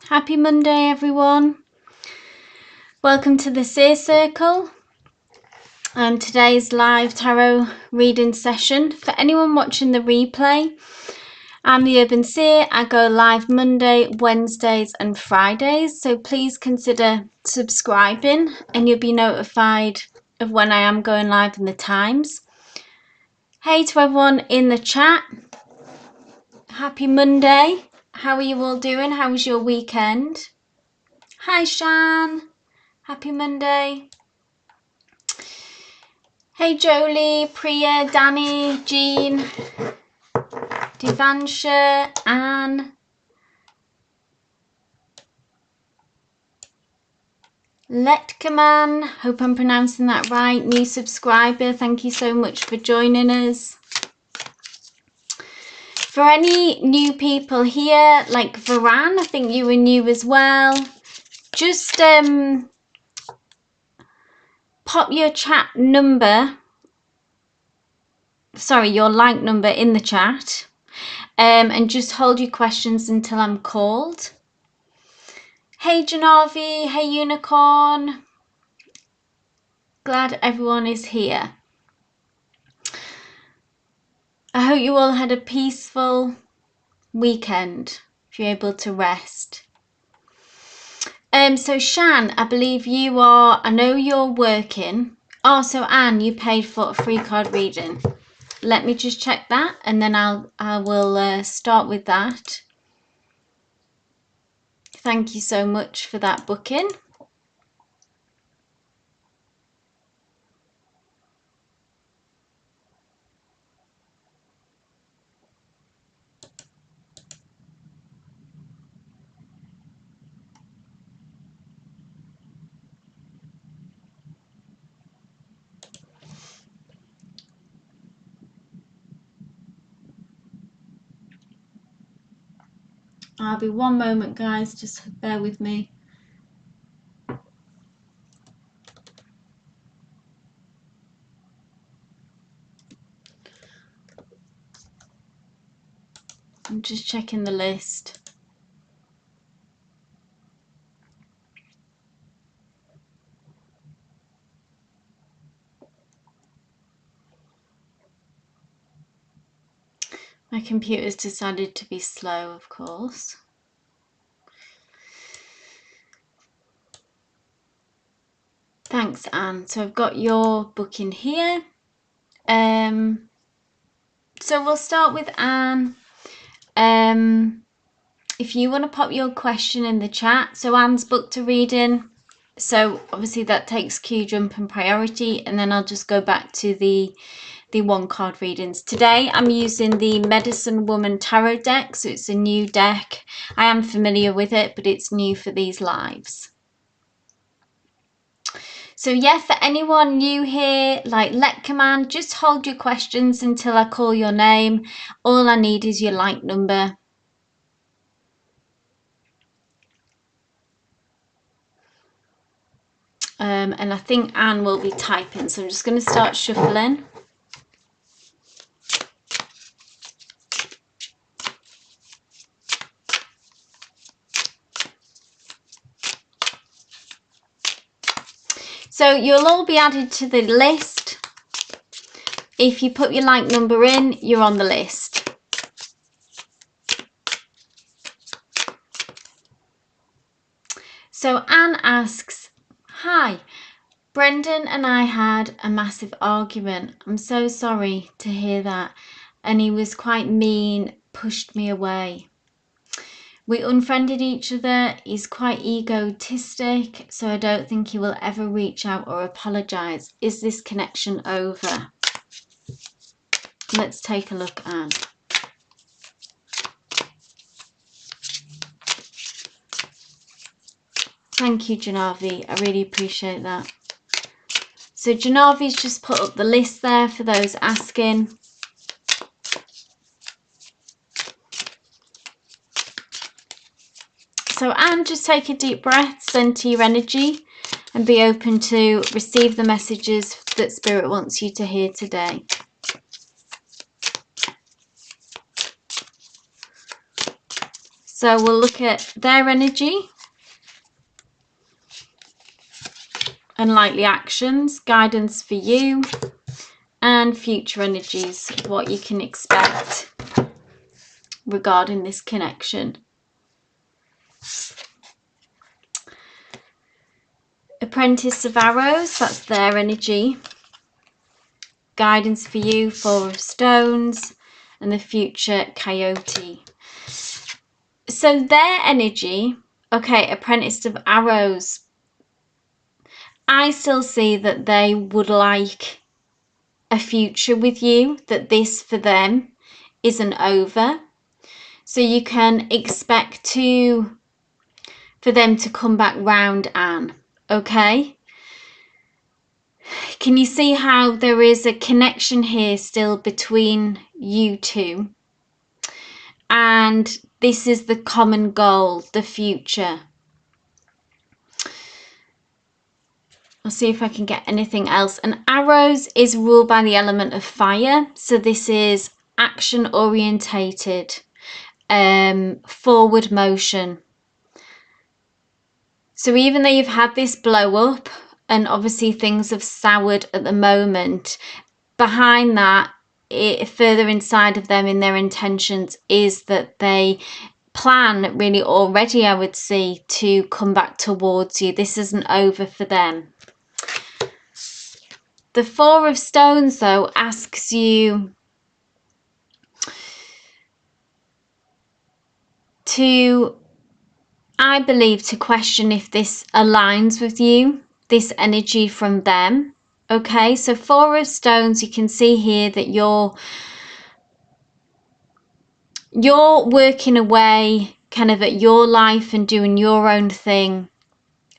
Happy Monday, everyone. Welcome to the Seer Circle. Today's live tarot reading session. For anyone watching the replay, I'm the Urban Seer. I go live Monday, Wednesdays and Fridays. So please consider subscribing and you'll be notified of when I am going live and the times. Hey to everyone in the chat. Happy Monday. How are you all doing? How was your weekend? Hi Shan. Happy Monday. Hey Jolie, Priya, Danny, Jean, Devansha, Anne, Letkaman, hope I'm pronouncing that right, new subscriber, thank you so much for joining us. For any new people here, like Varan, I think you were new as well, just pop your chat number, sorry, your like number in the chat, and just hold your questions until I'm called. Hey Janavi, hey Unicorn, glad everyone is here. I hope you all had a peaceful weekend, if you're able to rest. So Shan, I believe you are, I know you're working. Oh, so Anne, you paid for a free card reading. Let me just check that and then I will start with that. Thank you so much for that booking. I'll be one moment, guys, just bear with me. I'm just checking the list. My computer's decided to be slow, of course. Thanks, Anne. So I've got your booking here. So we'll start with Anne. If you want to pop your question in the chat. So Anne's booked a reading. So obviously that takes Q jump and priority. And then I'll just go back to the one card readings. Today I'm using the Medicine Woman Tarot deck. So it's a new deck. I am familiar with it, but it's new for these lives. So yeah, for anyone new here, like Letkaman, just hold your questions until I call your name. All I need is your like number. And I think Anne will be typing, so I'm just going to start shuffling. So you'll all be added to the list. If you put your like number in, you're on the list. So Anne asks, hi, Brendan and I had a massive argument. I'm so sorry to hear that. And he was quite mean, pushed me away. We unfriended each other. He's quite egotistic, so I don't think he will ever reach out or apologise. Is this connection over? Let's take a look, Anne. Thank you, Janavi. I really appreciate that. So Janavi's just put up the list there for those asking. So Anne, just take a deep breath, center your energy and be open to receive the messages that Spirit wants you to hear today. So we'll look at their energy and likely actions, guidance for you, and future energies, what you can expect regarding this connection. Apprentice of Arrows, that's their energy. Guidance for you, Four of Stones, and the future Coyote. So their energy, okay, Apprentice of Arrows, I still see that they would like a future with you, that this for them isn't over. So you can expect for them to come back round, Anne, okay? Can you see how there is a connection here still between you two? And this is the common goal, the future. I'll see if I can get anything else. And Arrows is ruled by the element of fire. So this is action orientated, forward motion. So even though you've had this blow up and obviously things have soured at the moment, behind that, further inside of them in their intentions is that they plan really already, I would say, to come back towards you. This isn't over for them. The Four of Stones, though, asks you to, I believe, to question if this aligns with you, this energy from them. Okay, so Four of Stones, you can see here that you're working away kind of at your life and doing your own thing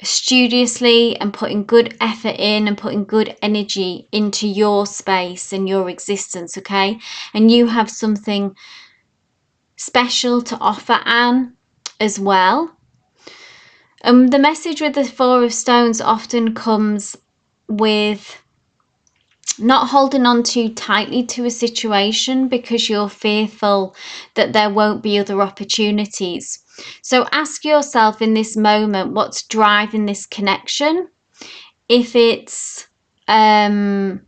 studiously and putting good effort in and putting good energy into your space and your existence, okay? And you have something special to offer, Anne, as well. The message with the Four of Stones often comes with not holding on too tightly to a situation because you're fearful that there won't be other opportunities. So ask yourself in this moment, what's driving this connection? If it's, is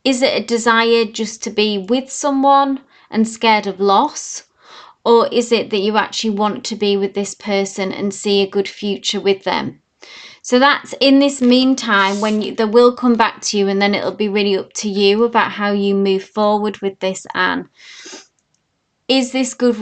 it a desire just to be with someone and scared of loss? Or is it that you actually want to be with this person and see a good future with them? So that's in this meantime when they will come back to you, and then it'll be really up to you about how you move forward with this, Anne. Is this good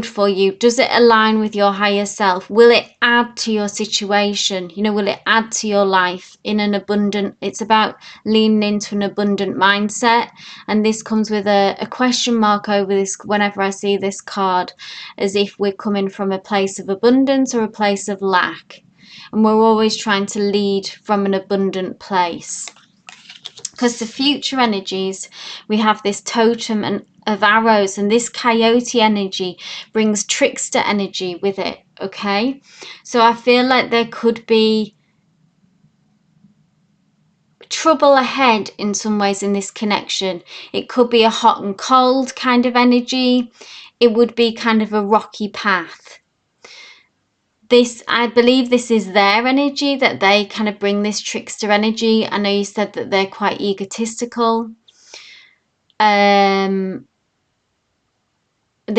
for you? Does it align with your higher self? Will it add to your situation? You know, will it add to your life in an abundant, it's about leaning into an abundant mindset. And this comes with a question mark over this whenever I see this card, as if we're coming from a place of abundance or a place of lack. And we're always trying to lead from an abundant place. Because the future energies, we have this totem of arrows, and this coyote energy brings trickster energy with it, okay? So I feel like there could be trouble ahead in some ways in this connection. It could be a hot and cold kind of energy. It would be kind of a rocky path. This, I believe this is their energy, that they kind of bring this trickster energy. I know you said that they're quite egotistical. They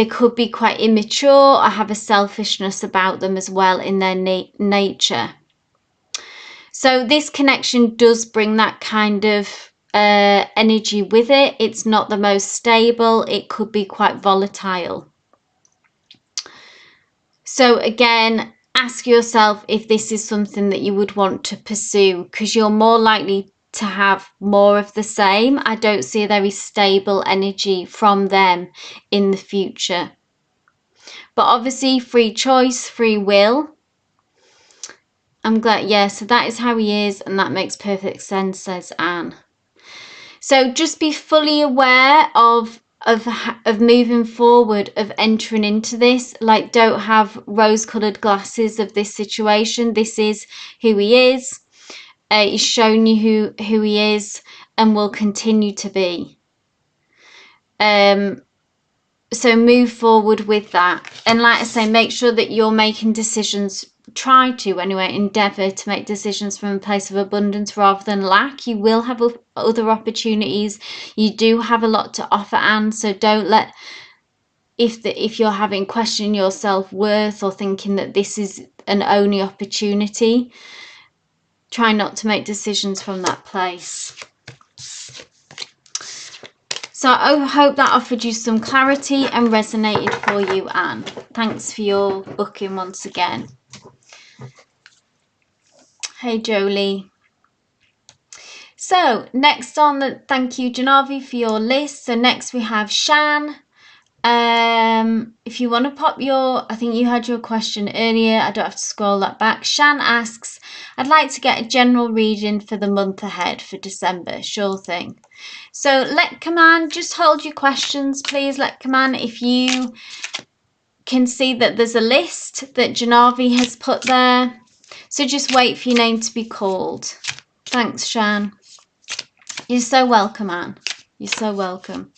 could be quite immature or have a selfishness about them as well in their nature. So this connection does bring that kind of energy with it. It's not the most stable. It could be quite volatile. So again, ask yourself if this is something that you would want to pursue, because you're more likely to have more of the same. I don't see a very stable energy from them in the future. But obviously, free choice, free will. I'm glad, yeah, so that is how he is, and that makes perfect sense, says Anne. So just be fully aware of moving forward, of entering into this. Like, don't have rose-colored glasses of this situation. This is who he is. He's shown you who he is and will continue to be. So move forward with that. And like I say, make sure that you're making decisions. Try to, anyway, endeavour to make decisions from a place of abundance rather than lack. You will have other opportunities. You do have a lot to offer, Anne. So don't let, if you're having question your self-worth or thinking that this is an only opportunity, try not to make decisions from that place. So I hope that offered you some clarity and resonated for you, Anne. Thanks for your booking once again. Hey, Jolie. So next on the, thank you, Janavi, for your list. So next we have Shan. If you want to pop your, I think you had your question earlier. I don't have to scroll that back. Shan asks, I'd like to get a general reading for the month ahead for December. Sure thing. So let Command, just hold your questions, please. Let Command, if you can see that there's a list that Janavi has put there. So just wait for your name to be called. Thanks, Shan. You're so welcome, Anne. You're so welcome.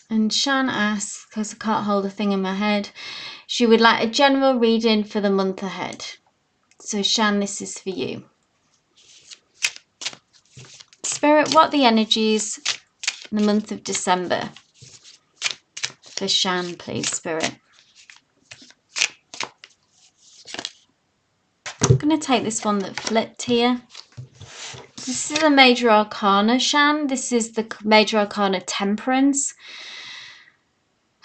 And Shan asks, because I can't hold a thing in my head, she would like a general reading for the month ahead. So Shan, this is for you. Spirit, what are the energies in the month of December? For Shan, please, Spirit. I'm going to take this one that flipped here. This is a major arcana, Shan. This is the major arcana Temperance.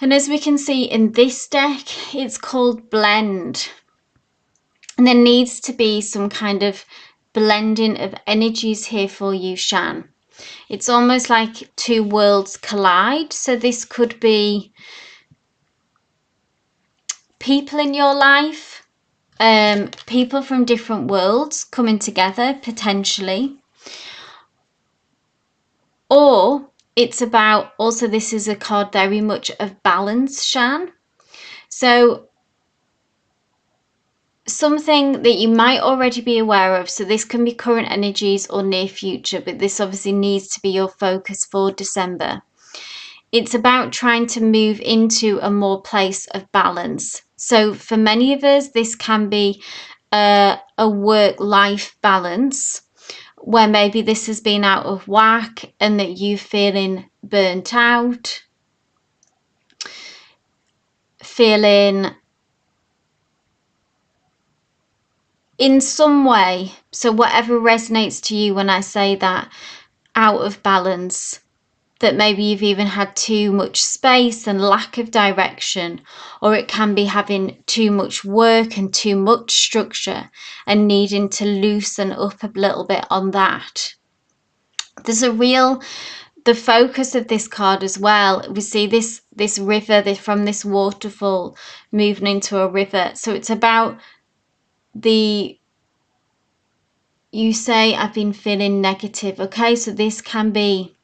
And as we can see in this deck, it's called Blend. And there needs to be some kind of blending of energies here for you, Shan. It's almost like two worlds collide. So this could be people in your life, people from different worlds coming together potentially. Or it's about, also this is a card very much of balance, Shan. So something that you might already be aware of. So this can be current energies or near future, but this obviously needs to be your focus for December. It's about trying to move into a more place of balance. So for many of us, this can be a work-life balance, where maybe this has been out of whack and that you're feeling burnt out, feeling in some way, so whatever resonates to you when I say that, out of balance, that maybe you've even had too much space and lack of direction, or it can be having too much work and too much structure and needing to loosen up a little bit on that. There's a real, the focus of this card as well, we see this river, from this waterfall moving into a river. So it's about you say, I've been feeling negative. Okay, so this can be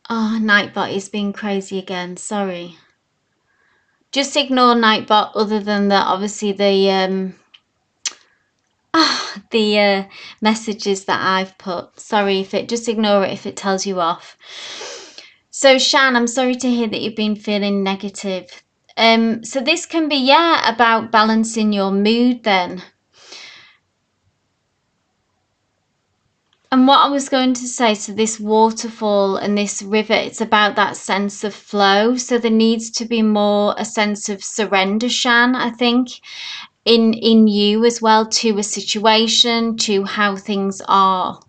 Nightbot is being crazy again, sorry. Just ignore Nightbot, other than that, obviously the messages that I've put. Sorry if it, just ignore it if it tells you off. So Shan, I'm sorry to hear that you've been feeling negative. So this can be, yeah, about balancing your mood then. And what I was going to say, so this waterfall and this river, it's about that sense of flow. So there needs to be more a sense of surrender, Shan, I think, in you as well, to a situation, to how things are.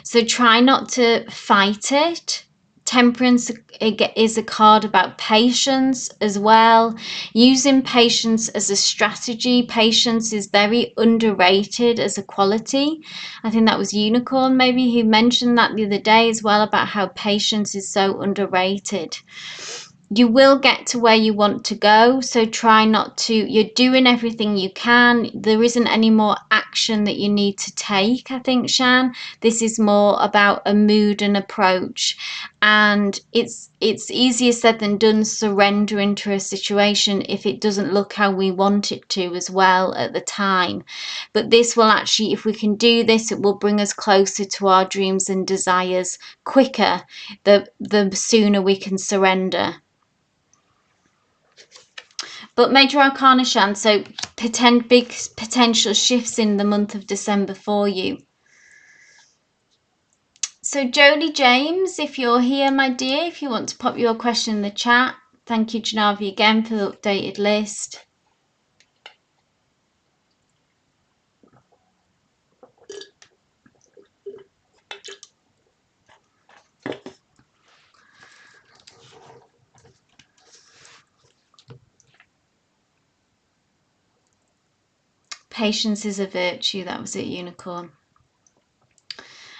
So try not to fight it. Temperance is a card about patience as well, using patience as a strategy. Patience is very underrated as a quality. I think that was Unicorn maybe who mentioned that the other day as well, about how patience is so underrated. You will get to where you want to go, so try not to, you're doing everything you can. There isn't any more action that you need to take, I think, Shan. This is more about a mood and approach, and it's easier said than done surrendering to a situation if it doesn't look how we want it to as well at the time. But this will actually, if we can do this, it will bring us closer to our dreams and desires quicker, the sooner we can surrender. But Major Arcana, Shan, so big potential shifts in the month of December for you. So Jodie James, if you're here, my dear, if you want to pop your question in the chat. Thank you, Janavi, again for the updated list. Patience is a virtue. That was it, Unicorn.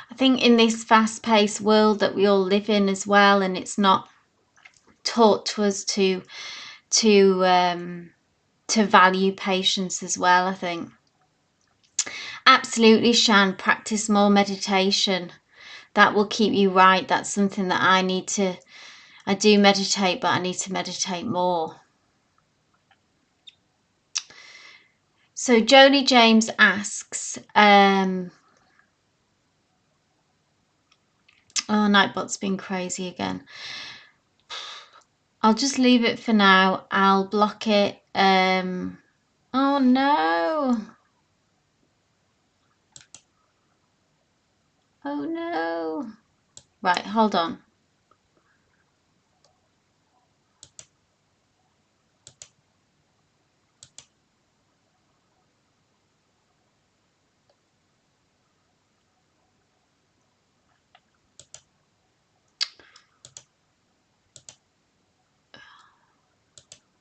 I think in this fast-paced world that we all live in as well, and it's not taught to us to value patience as well, I think. Absolutely, Shan. Practice more meditation. That will keep you right. That's something that I do meditate, but I need to meditate more. So Jodie James asks, oh, Nightbot's been crazy again. I'll just leave it for now. I'll block it. Oh no. Oh no. Right, hold on.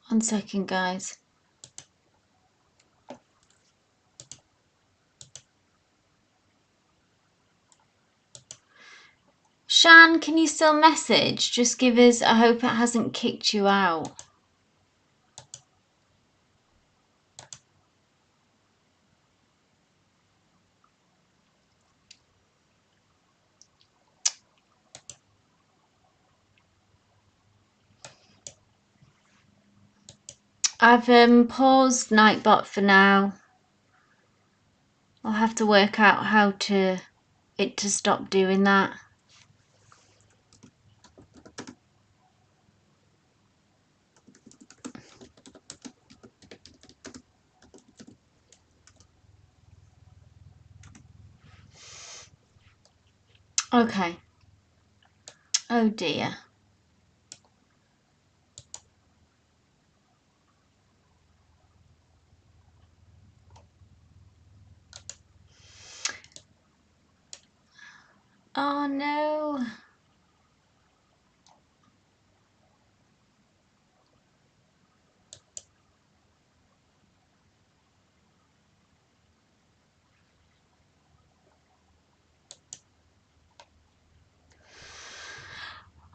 One second, guys. Shan, can you still message? Just give us, I hope it hasn't kicked you out. I've paused Nightbot for now. I'll have to work out how to stop doing that. Okay. Oh dear. Oh no.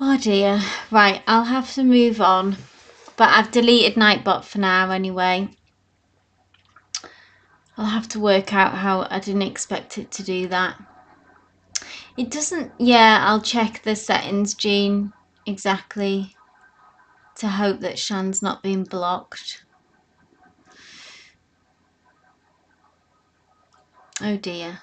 Oh dear. Right, I'll have to move on. But I've deleted Nightbot for now anyway. I'll have to work out how. I didn't expect it to do that. It doesn't. Yeah, I'll check the settings, Jean, exactly, to hope that Shan's not been blocked. Oh dear.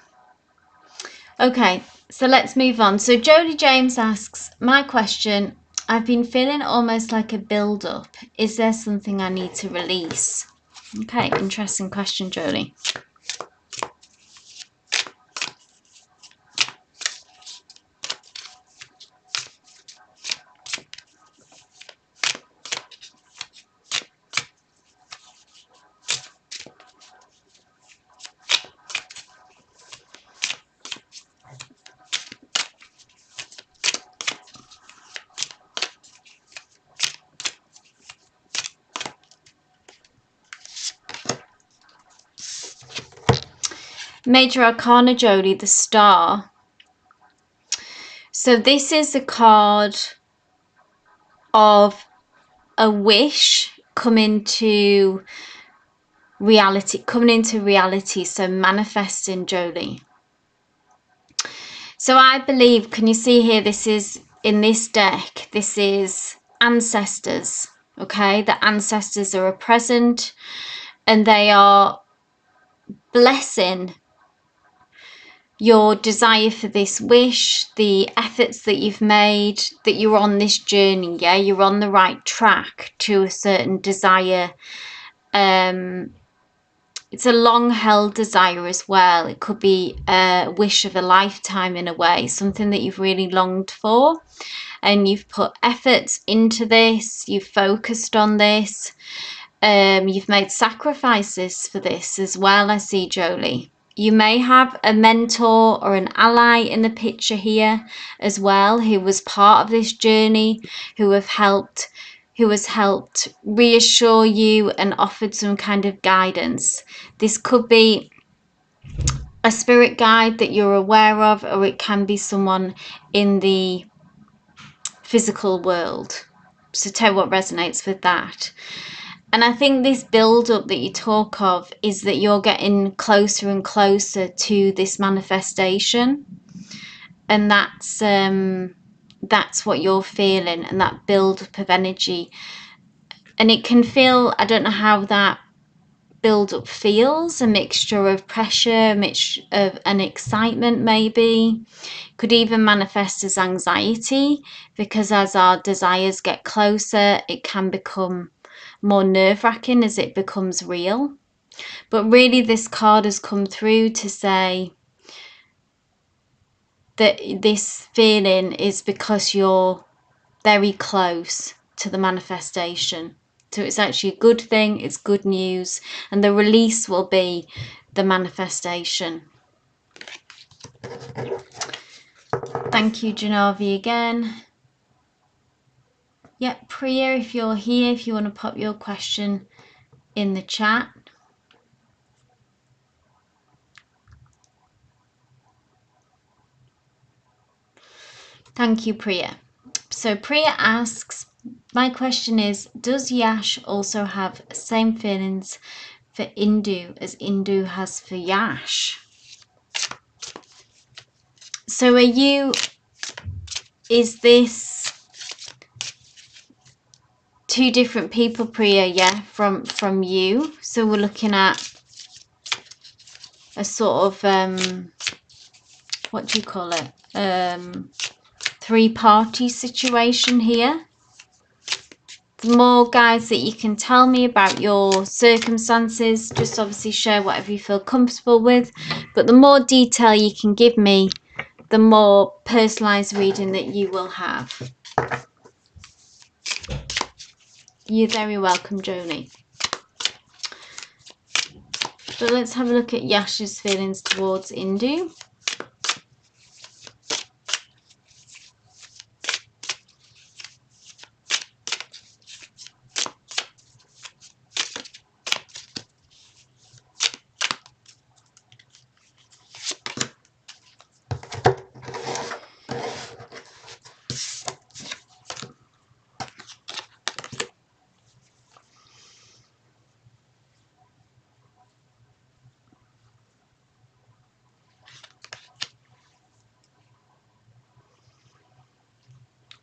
Okay, so let's move on. So Jodie James asks, my question, I've been feeling almost like a build-up. Is there something I need to release? Okay, interesting question, Jodie. Major Arcana, Jodie, the Star. So this is a card of a wish coming into reality, so manifesting, Jodie. So I believe, can you see here, this is in this deck, this is ancestors, okay? The ancestors are present and they are blessing your desire for this wish, the efforts that you've made, that you're on this journey, yeah? You're on the right track to a certain desire. It's a long-held desire as well. It could be a wish of a lifetime in a way, something that you've really longed for. And you've put efforts into this, you've focused on this, you've made sacrifices for this as well, I see, Jolie. You may have a mentor or an ally in the picture here as well, who was part of this journey, who has helped reassure you and offered some kind of guidance. This could be a spirit guide that you're aware of, or it can be someone in the physical world. So tell what resonates with that. And I think this build up that you talk of is that you're getting closer and closer to this manifestation, and that's what you're feeling, and that build up of energy. And it can feel, I don't know how that build up feels, a mixture of pressure, a mixture of an excitement, maybe could even manifest as anxiety, because as our desires get closer, it can become more nerve-wracking as it becomes real. But really, this card has come through to say that this feeling is because you're very close to the manifestation. So it's actually a good thing, it's good news, and the release will be the manifestation. Thank you, Janavi, again. Yep, Priya, if you're here, if you want to pop your question in the chat. Thank you, Priya. So Priya asks, my question is, does Yash also have the same feelings for Indu as Indu has for Yash? So is this two different people, Priya, yeah, from you? So we're looking at a sort of, what do you call it? Three-party situation here. The more, guys, that you can tell me about your circumstances, just obviously share whatever you feel comfortable with, but the more detail you can give me, the more personalized reading that you will have. You're very welcome, Joni. But let's have a look at Yash's feelings towards Indu.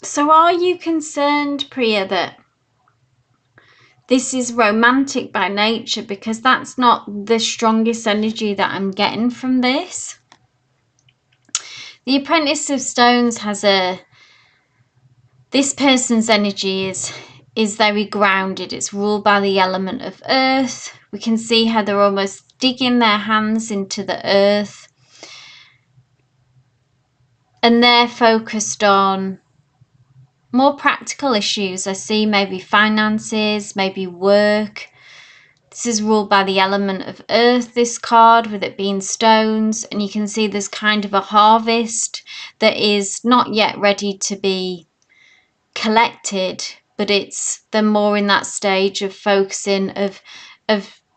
So are you concerned, Priya, that this is romantic by nature? Because that's not the strongest energy that I'm getting from this. The Apprentice of Stones has this person's energy is very grounded. It's ruled by the element of earth. We can see how they're almost digging their hands into the earth. And they're focused on more practical issues. I see maybe finances, maybe work. This is ruled by the element of earth, this card, with it being stones. And you can see there's kind of a harvest that is not yet ready to be collected, but they're more in that stage of focusing, of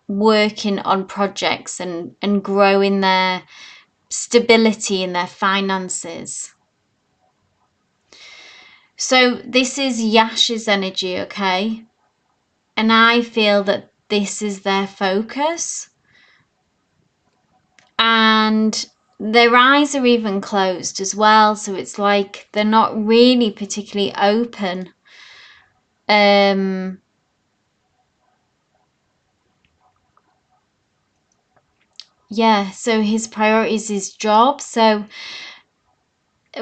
working on projects and growing their stability in their finances. So this is Yash's energy, okay? And I feel that this is their focus. And their eyes are even closed as well, so it's like they're not really particularly open. Yeah, so his priority is his job. So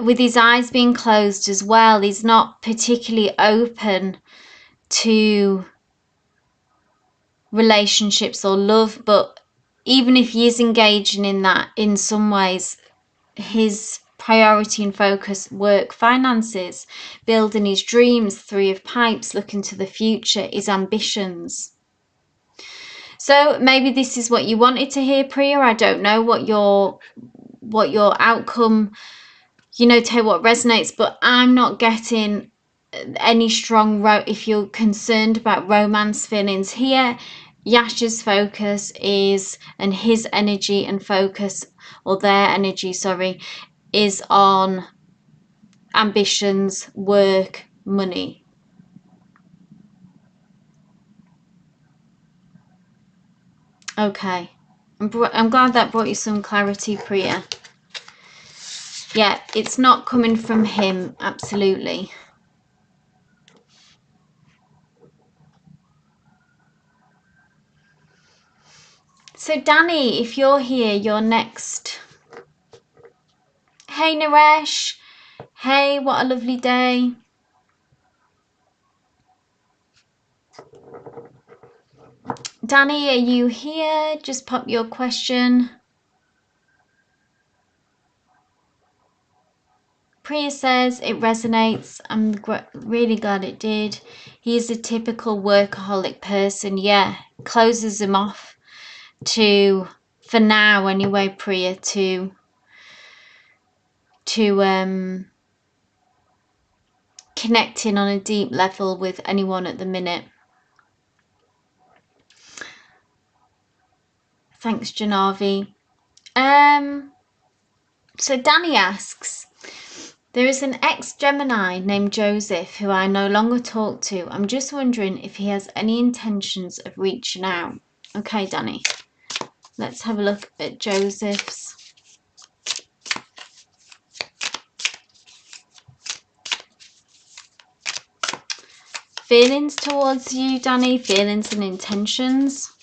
with his eyes being closed as well, he's not particularly open to relationships or love. But even if he is engaging in that, in some ways, his priority and focus, work, finances, building his dreams, Three of Pipes, looking to the future, his ambitions. So maybe this is what you wanted to hear, Priya. I don't know what your outcome, take what resonates, but I'm not getting any strong if you're concerned about romance feelings here. Yasha's focus is, and his energy and focus, or their energy, sorry, is on ambitions, work, money. Okay, I'm glad that brought you some clarity, Priya. Yeah, it's not coming from him, absolutely. So Danny, if you're here, you're next. Hey Naresh. Hey, what a lovely day. Danny, are you here? Just pop your question. Priya says it resonates. I'm really glad it did. He is a typical workaholic person. Yeah, closes him off to, for now anyway, Priya, to connecting on a deep level with anyone at the minute. Thanks, Janavi. So Danny asks, there is an ex-Gemini named Joseph who I no longer talk to. I'm just wondering if he has any intentions of reaching out. Okay, Danny, let's have a look at Joseph's. Feelings towards you, Danny, feelings and intentions.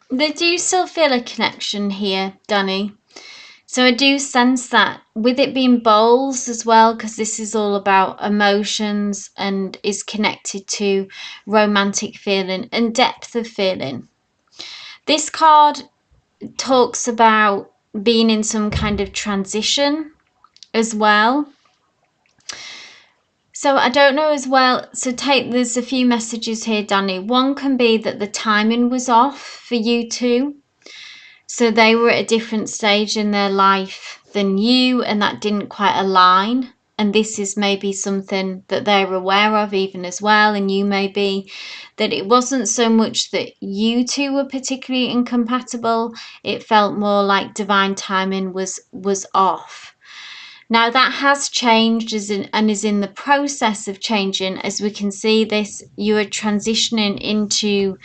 They do still feel a connection here, Danny. So I do sense that, with it being bowls as well, because this is all about emotions and is connected to romantic feeling and depth of feeling. This card talks about being in some kind of transition as well. So I don't know as well. So there's a few messages here, Danny. One can be that the timing was off for you two. So they were at a different stage in their life than you, and that didn't quite align. And this is maybe something that they're aware of even as well. And you may be that it wasn't so much that you two were particularly incompatible. It felt more like divine timing was off. Now that has changed and is in the process of changing. As we can see this, you are transitioning into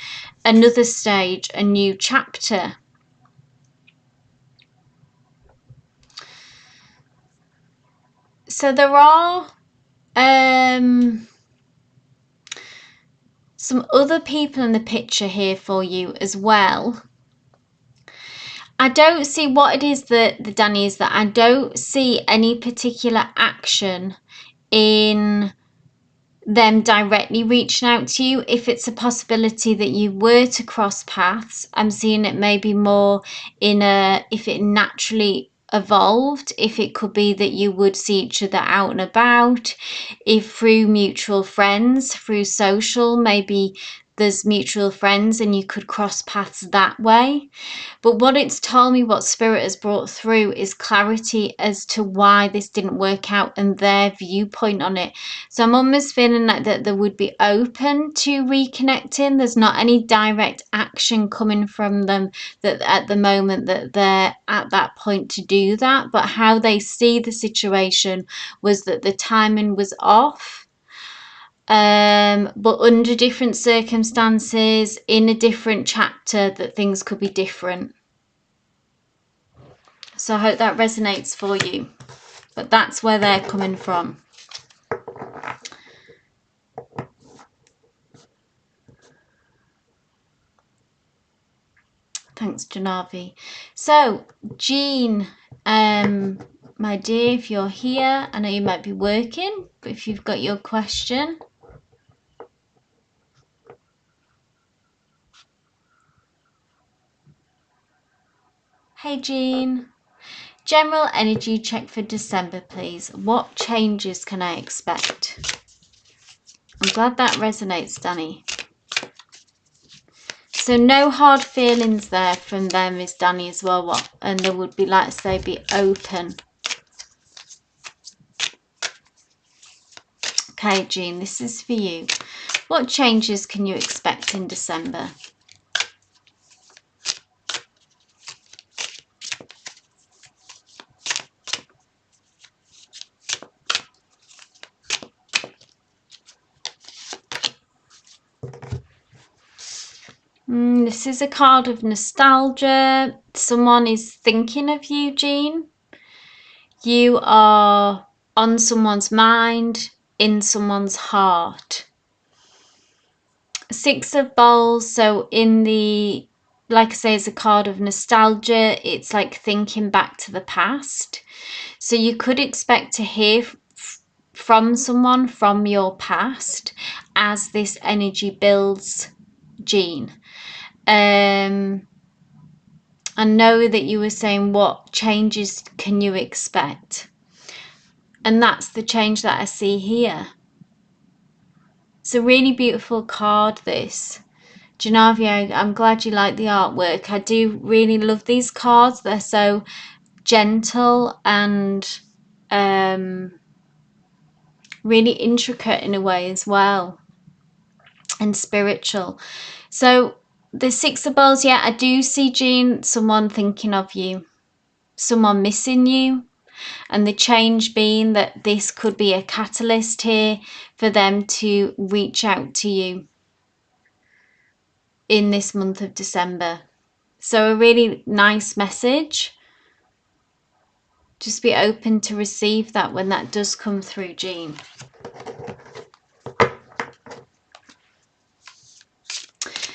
another stage, a new chapter. So there are some other people in the picture here for you as well. I don't see what it is that the Danny is that I don't see any particular action in them directly reaching out to you. If it's a possibility that you were to cross paths, I'm seeing it maybe more in if it naturally evolved, if it could be that you would see each other out and about, if through mutual friends, through social, maybe there's mutual friends and you could cross paths that way. But what it's told me, what Spirit has brought through, is clarity as to why this didn't work out and their viewpoint on it. So I'm almost feeling like that they would be open to reconnecting. There's not any direct action coming from them that at the moment that they're at that point to do that. But how they see the situation was that the timing was off. But under different circumstances, in a different chapter, that things could be different. So I hope that resonates for you. But that's where they're coming from. Thanks, Janavi. So, Jean, my dear, if you're here, I know you might be working, but if you've got your question. Hey, Jean. General energy check for December, please. What changes can I expect? I'm glad that resonates, Danny. So no hard feelings there from them, is Danny as well. What? And they would be, like, say, be open. Okay, Jean, this is for you. What changes can you expect in December? This is a card of nostalgia. Someone is thinking of you, Jean. You are on someone's mind, in someone's heart. Six of Bowls, so in the, like I say, it's a card of nostalgia. It's like thinking back to the past. So you could expect to hear from someone from your past as this energy builds, Jean. And know that you were saying, what changes can you expect? And that's the change that I see here. It's a really beautiful card, this. Janavia, I'm glad you like the artwork. I do really love these cards. They're so gentle and really intricate in a way as well, and spiritual. So the Six of Bowls, yeah, I do see, Jean, someone thinking of you, someone missing you, and the change being that this could be a catalyst here for them to reach out to you in this month of December. So a really nice message. Just be open to receive that when that does come through, Jean.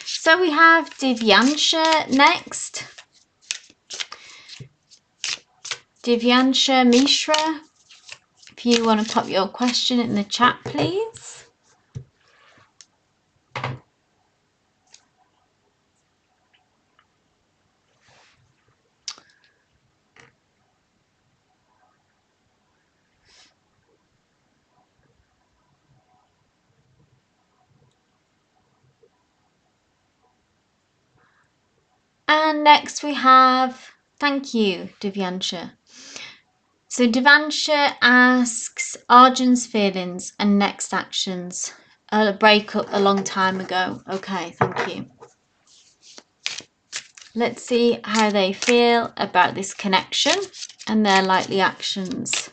So we have Divyansha next. Divyansha Mishra, if you want to pop your question in the chat, please. And next we have, thank you, Divyansha. So Divyansha asks, Arjun's feelings and next actions. A breakup a long time ago. Okay, thank you. Let's see how they feel about this connection and their likely actions.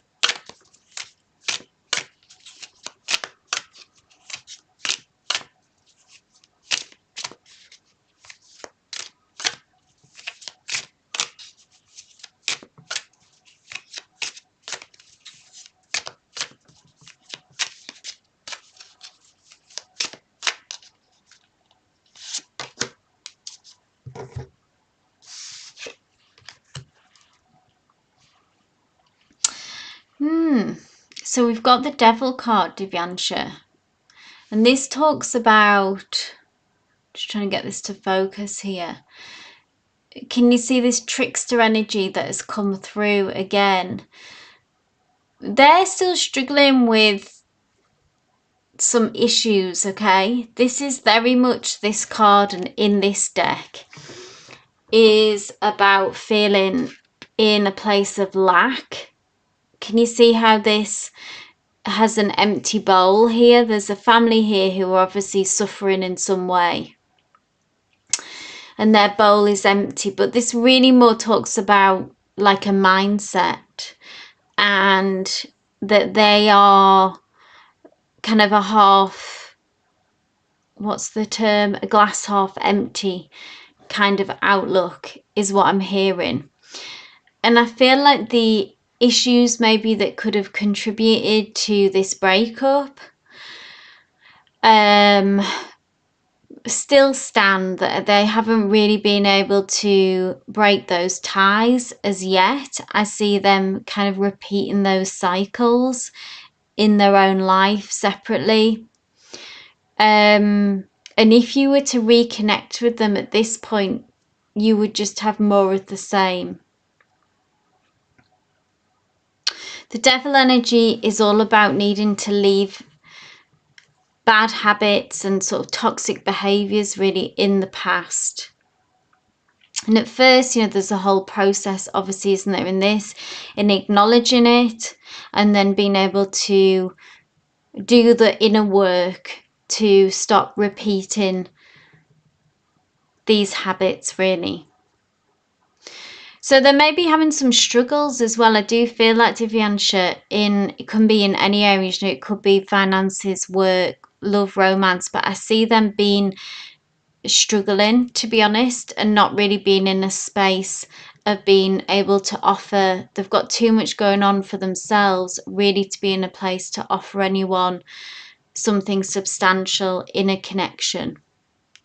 So we've got the Devil card, Divyansha. And this talks about, just trying to get this to focus here. can you see this trickster energy that has come through again? They're still struggling with some issues, okay? This is very much, this card and in this deck is about feeling in a place of lack. Can you see how this has an empty bowl here? There's a family here who are obviously suffering in some way, and their bowl is empty. But this really more talks about like a mindset, and that they are kind of a half, what's the term, a glass half empty kind of outlook is what I'm hearing. And I feel like the issues maybe that could have contributed to this breakup still stand, that they haven't really been able to break those ties as yet. I see them kind of repeating those cycles in their own life separately. And if you were to reconnect with them at this point, you would just have more of the same. The devil energy is all about needing to leave bad habits and sort of toxic behaviors really in the past. And at first, you know, there's a whole process, obviously, isn't there, in this, in acknowledging it and then being able to do the inner work to stop repeating these habits, really. So they may be having some struggles as well. I do feel like Divyansha, it can be in any areas, you know, it could be finances, work, love, romance, but I see them being struggling, to be honest, and not really being in a space of being able to offer. They've got too much going on for themselves really to be in a place to offer anyone something substantial in a connection.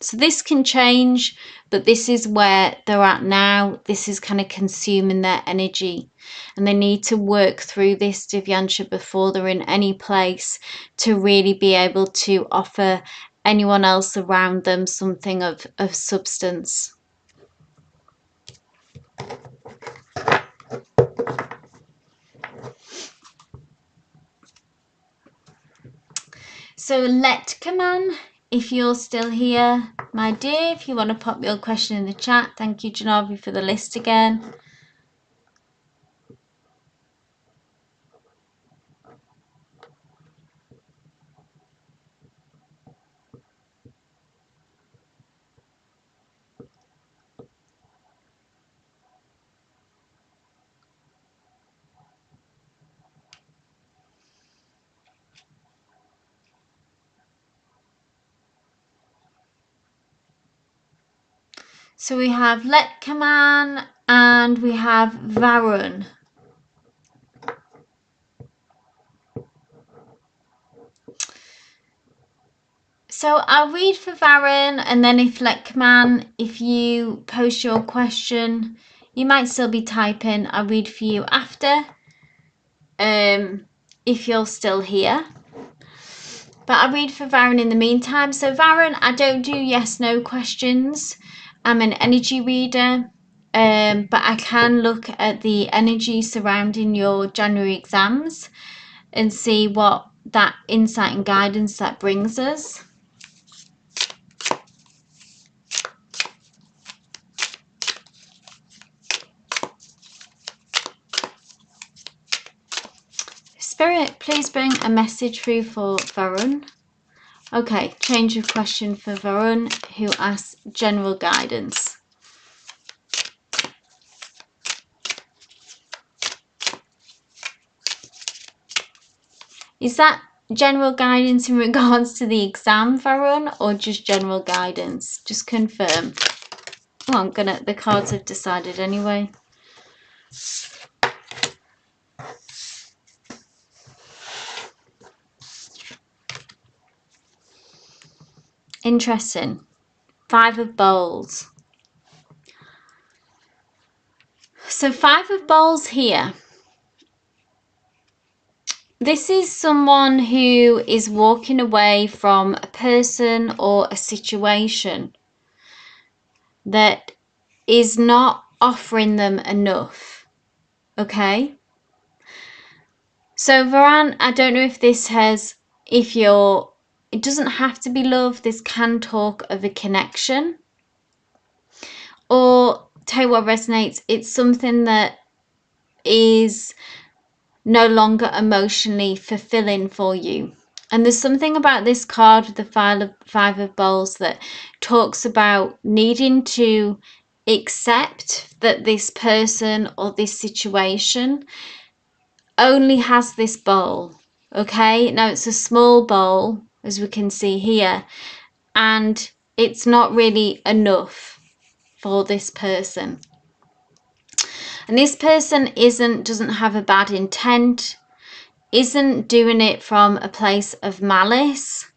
So this can change, but this is where they're at now. This is kind of consuming their energy, and they need to work through this, Divyansha, before they're in any place to really be able to offer anyone else around them something of substance. So let Kaman, if you're still here, my dear, if you want to pop your question in the chat. Thank you, Janavi, for the list again. So we have Let Kaman and we have Varun. So I'll read for Varun, and then if Lekman, if you post your question, you might still be typing. I'll read for you after, if you're still here. But I'll read for Varun in the meantime. So Varun, I don't do yes/no questions. I'm an energy reader, but I can look at the energy surrounding your January exams and see what that insight and guidance that brings us. Spirit, please bring a message through for Varun. Okay, change of question for Varun, who asks general guidance. Is that general guidance in regards to the exam, Varun, or just general guidance? Just confirm. Oh, the cards have decided anyway. Interesting. 5 of Bowls. So 5 of Bowls here. This is someone who is walking away from a person or a situation that is not offering them enough. Okay? So Varan, I don't know if this has, it doesn't have to be love. This can talk of a connection. Or, tell you what resonates, it's something that is no longer emotionally fulfilling for you. And there's something about this card with the Five of Bowls that talks about needing to accept that this person or this situation only has this bowl. Okay, now it's a small bowl, as we can see here, and it's not really enough for this person. And this person doesn't have a bad intent, isn't doing it from a place of malice.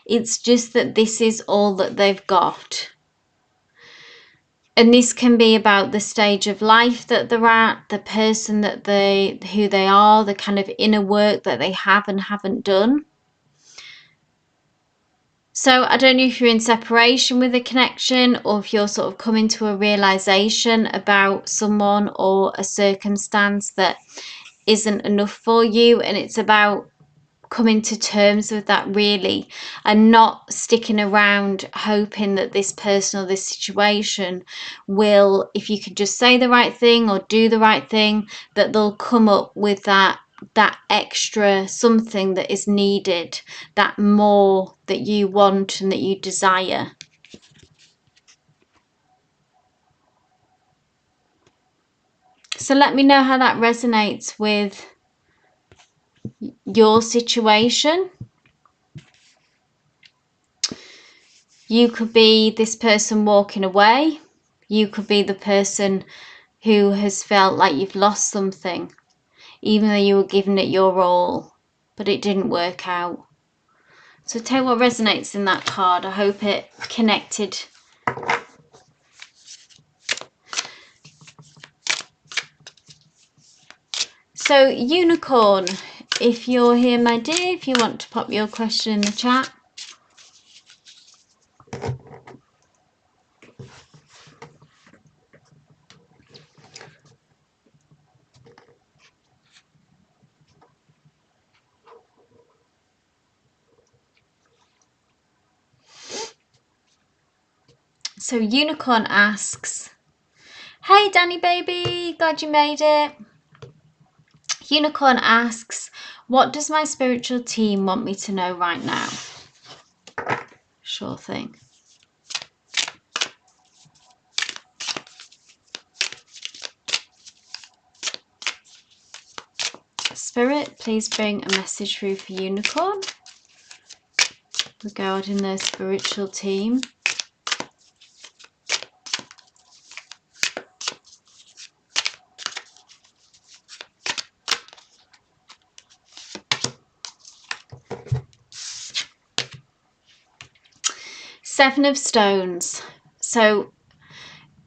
It's just that this is all that they've got. And this can be about the stage of life that they're at, the person that who they are, the kind of inner work that they have and haven't done. So I don't know if you're in separation with a connection, or if you're sort of coming to a realization about someone or a circumstance that isn't enough for you, and it's about coming to terms with that really, and not sticking around hoping that this person or this situation will, if you could just say the right thing or do the right thing, that they'll come up with that extra something that is needed, that more that you want and that you desire. So let me know how that resonates with your situation. You could be this person walking away. You could be the person who has felt like you've lost something, even though you were giving it your all, but it didn't work out. So tell you what resonates in that card. I hope it connected. So Unicorn, if you're here, my dear, if you want to pop your question in the chat. So Unicorn asks, hey Danny baby, glad you made it. Unicorn asks, what does my spiritual team want me to know right now? Sure thing. Spirit, please bring a message through for Unicorn regarding their spiritual team. Seven of Stones. So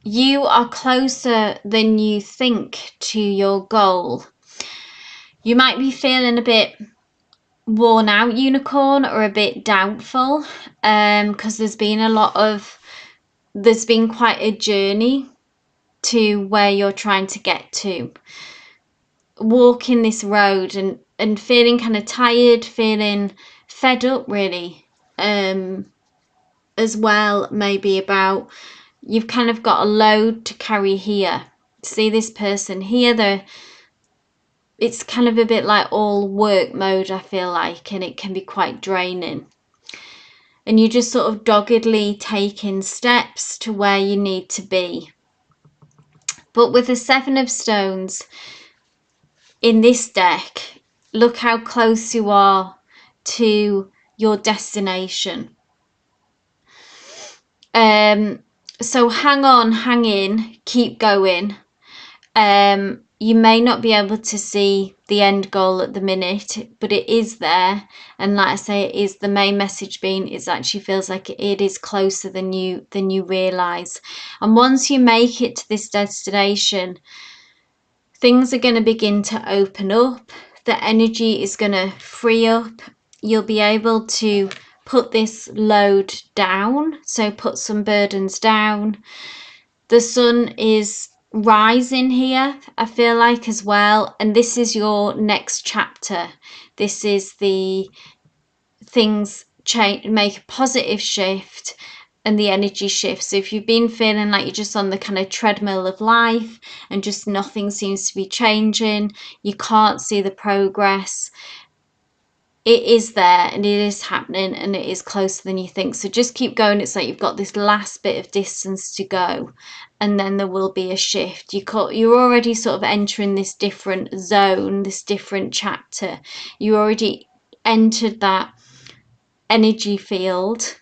you are closer than you think to your goal. You might be feeling a bit worn out, Unicorn, or a bit doubtful, because there's been quite a journey to where you're trying to get to. Walking this road and feeling kind of tired, feeling fed up really, as well, maybe about you've kind of got a load to carry here. See this person here, it's kind of a bit like all work mode, I feel like, and it can be quite draining. And you just sort of doggedly taking steps to where you need to be. But with the Seven of Stones in this deck, look how close you are to your destination. So hang on, hang in, keep going. You may not be able to see the end goal at the minute, but it is there. And like I say, it is the main message being, it actually feels like it is closer than you realise. And once you make it to this destination, things are going to begin to open up. The energy is going to free up. You'll be able to put this load down, so put some burdens down. The sun is rising here, I feel like, as well. And this is your next chapter. This is the things change, make a positive shift, and the energy shifts. So if you've been feeling like you're just on the kind of treadmill of life and just nothing seems to be changing, you can't see the progress, it is there and it is happening and it is closer than you think. So just keep going. It's like you've got this last bit of distance to go, and then there will be a shift. You're already sort of entering this different zone, this different chapter. You already entered that energy field,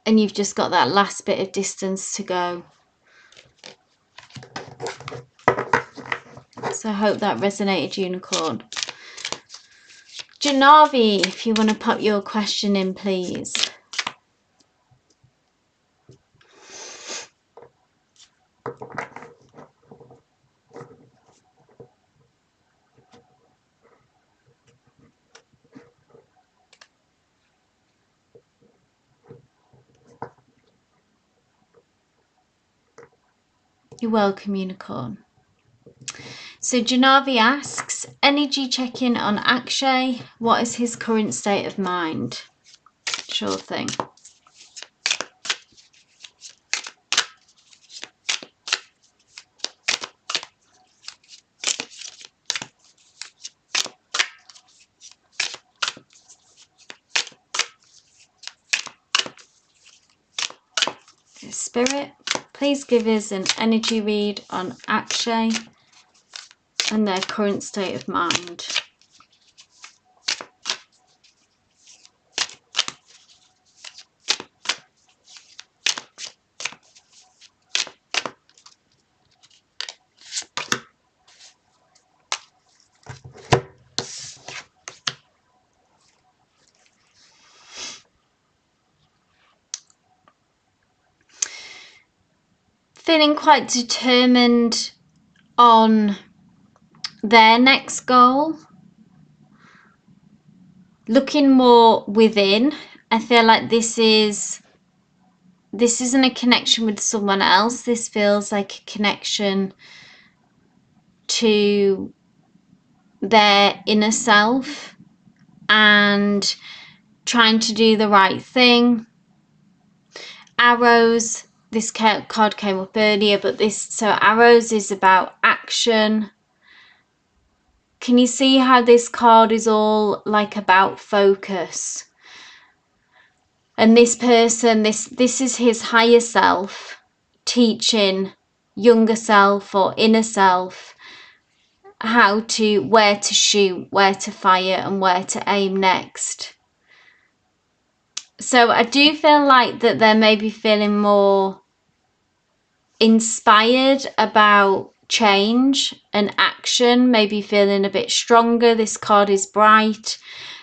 and you've just got that last bit of distance to go. So I hope that resonated, Unicorn. Janavi, if you want to pop your question in, please. You're welcome, Unicorn. So Janavi asks, energy check-in on Akshay. What is his current state of mind? Sure thing. Spirit, please give us an energy read on Akshay and their current state of mind. Feeling quite determined on their next goal. Looking more within. I feel like this isn't a connection with someone else. This feels like a connection to their inner self and trying to do the right thing. Arrows. This card came up earlier, but so arrows is about action. Can you see how this card is all like about focus? And this person, this is his higher self teaching younger self or inner self where to shoot, where to fire, and where to aim next. So I do feel like that they're maybe feeling more inspired about change and action, maybe feeling a bit stronger. This card is bright.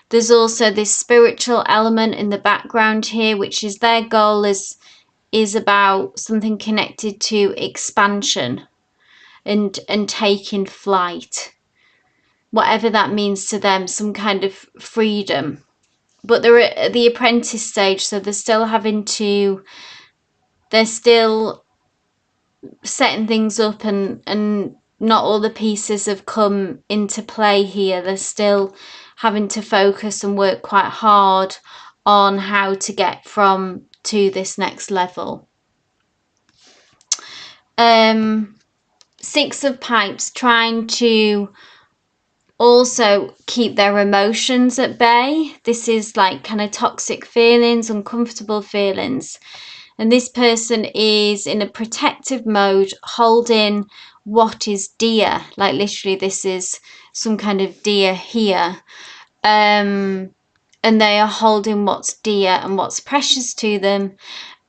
There's also this spiritual element in the background here, which is their goal is about something connected to expansion and taking flight, whatever that means to them, some kind of freedom. But they're at the apprentice stage, so they're still setting things up, and not all the pieces have come into play here. They're still having to focus and work quite hard on how to get to this next level. Six of Pipes, trying to also keep their emotions at bay. This is like kind of toxic feelings, uncomfortable feelings. And this person is in a protective mode, holding what is dear. Like literally this is some kind of deer here. And they are holding what's dear and what's precious to them.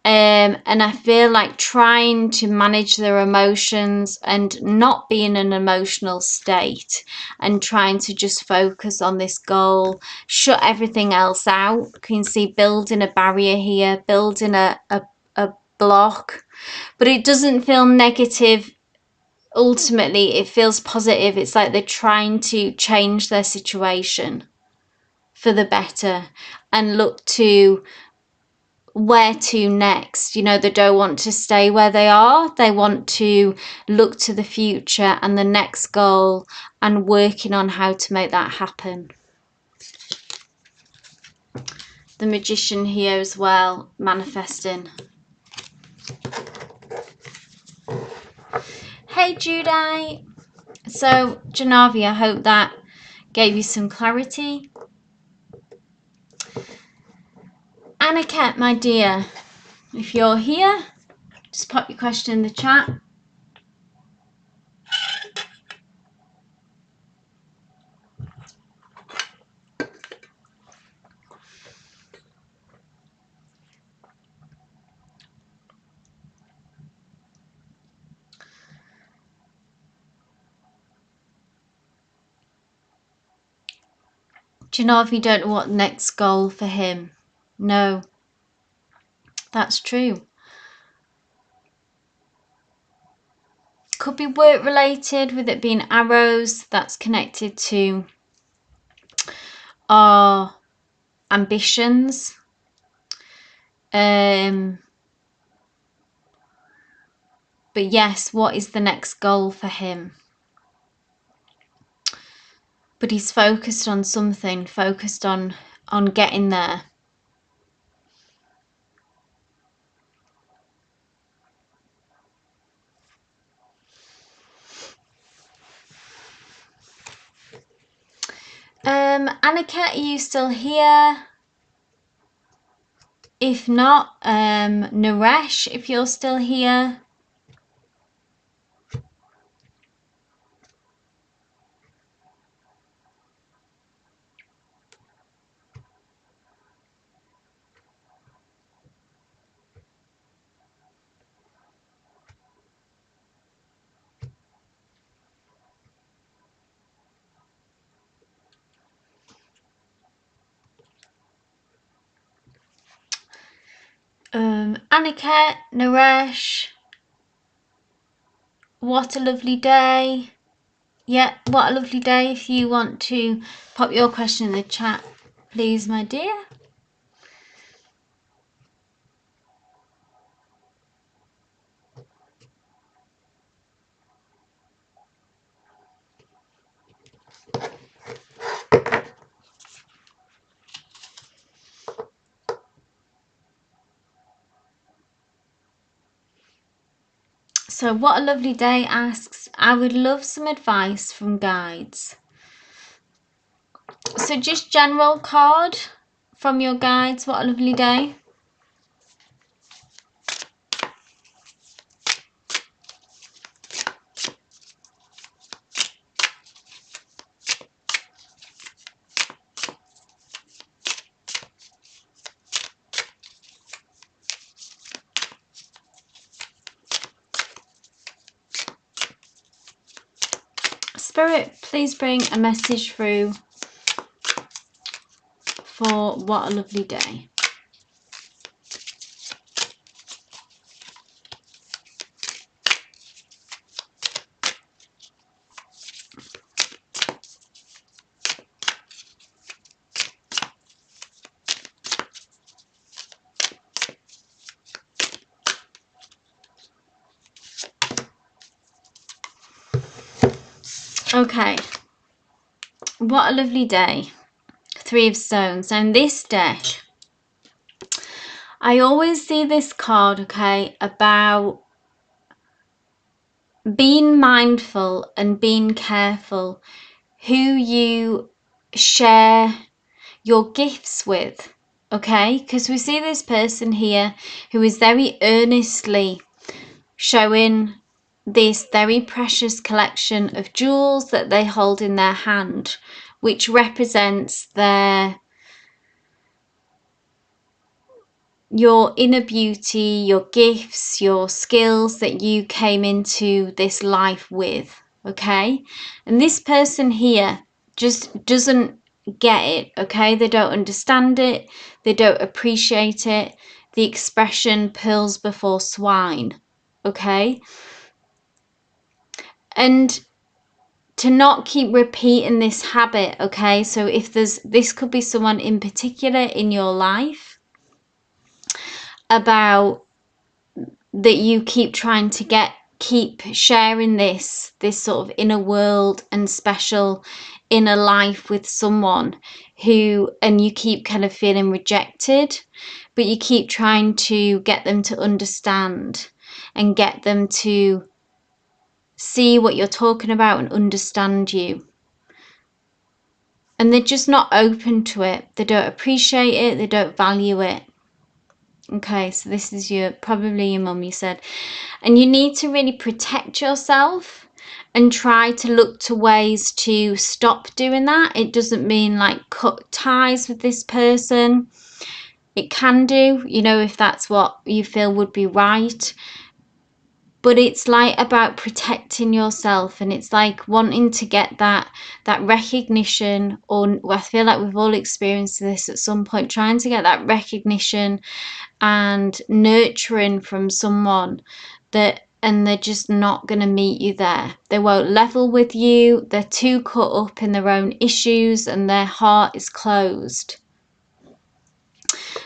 And I feel like trying to manage their emotions and not be in an emotional state and trying to just focus on this goal, shut everything else out. You can see building a barrier here, building a block, but it doesn't feel negative. Ultimately, it feels positive. It's like they're trying to change their situation for the better and look to where to next. You know, they don't want to stay where they are. They want to look to the future and the next goal and working on how to make that happen. The Magician here as well, manifesting. Hey Judy. So Janavi, I hope that gave you some clarity. Aniket, my dear, if you're here, just pop your question in the chat. Janavi don't know what next goal for him. No, that's true. Could be work related, with it being arrows. That's connected to our ambitions. But yes, what is the next goal for him? But he's focused on something, focused on getting there. Aniket, are you still here? If not, Naresh, if you're still here. Aniket, Naresh, what a lovely day. Yeah, what a lovely day. If you want to pop your question in the chat, please, my dear. So what a lovely day asks, I would love some advice from guides. So just general card from your guides, what a lovely day. Spirit, please bring a message through for what a lovely day. Okay, what a lovely day. Three of Stones. And this deck, I always see this card, okay, about being mindful and being careful who you share your gifts with, okay? Because we see this person here who is very earnestly showing this very precious collection of jewels that they hold in their hand, which represents your inner beauty, your gifts, your skills that you came into this life with, okay? And this person here just doesn't get it, okay? They don't understand it, they don't appreciate it. The expression pearls before swine, okay? And to not keep repeating this habit, okay? So if this could be someone in particular in your life. about that you keep trying to keep sharing this sort of inner world and special inner life with someone who, and you keep kind of feeling rejected, but you keep trying to get them to understand and get them to see what you're talking about and understand you. And they're just not open to it. They don't appreciate it. They don't value it. Okay, so this is probably your mum, you said. And you need to really protect yourself and try to look to ways to stop doing that. It doesn't mean like cut ties with this person. It can do, you know, if that's what you feel would be right. But it's like about protecting yourself, and it's like wanting to get that recognition, or I feel like we've all experienced this at some point, trying to get that recognition and nurturing from someone and they're just not going to meet you there. They won't level with you. They're too caught up in their own issues and their heart is closed.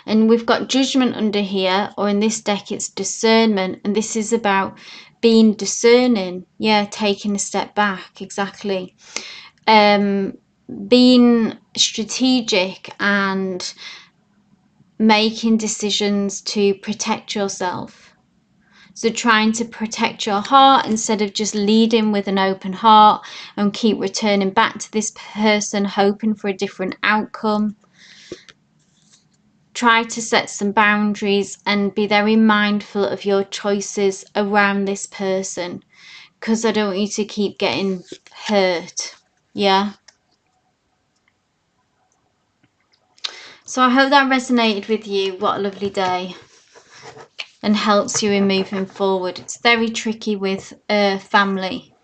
And we've got judgment under here, or in this deck it's discernment, and this is about being discerning. Yeah, taking a step back, exactly. Being strategic and making decisions to protect yourself. So trying to protect your heart instead of just leading with an open heart and keep returning back to this person hoping for a different outcome. Try to set some boundaries and be very mindful of your choices around this person, because I don't want you to keep getting hurt. Yeah. So I hope that resonated with you. What a lovely day. And helps you in moving forward. It's very tricky with family.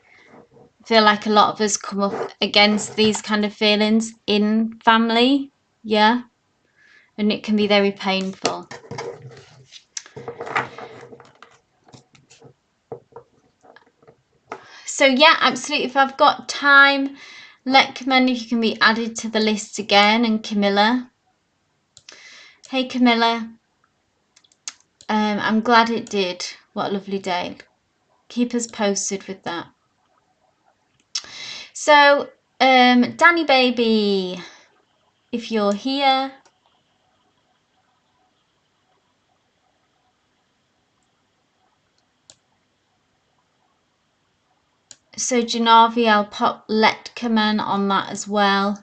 I feel like a lot of us come up against these kind of feelings in family. Yeah. And it can be very painful. So yeah, absolutely. If I've got time, let Camilla, if you can be added to the list again. And Camilla. Hey Camilla. I'm glad it did. What a lovely day. Keep us posted with that. So, Danny baby, if you're here. So Janavi, I'll pop let comment on that as well.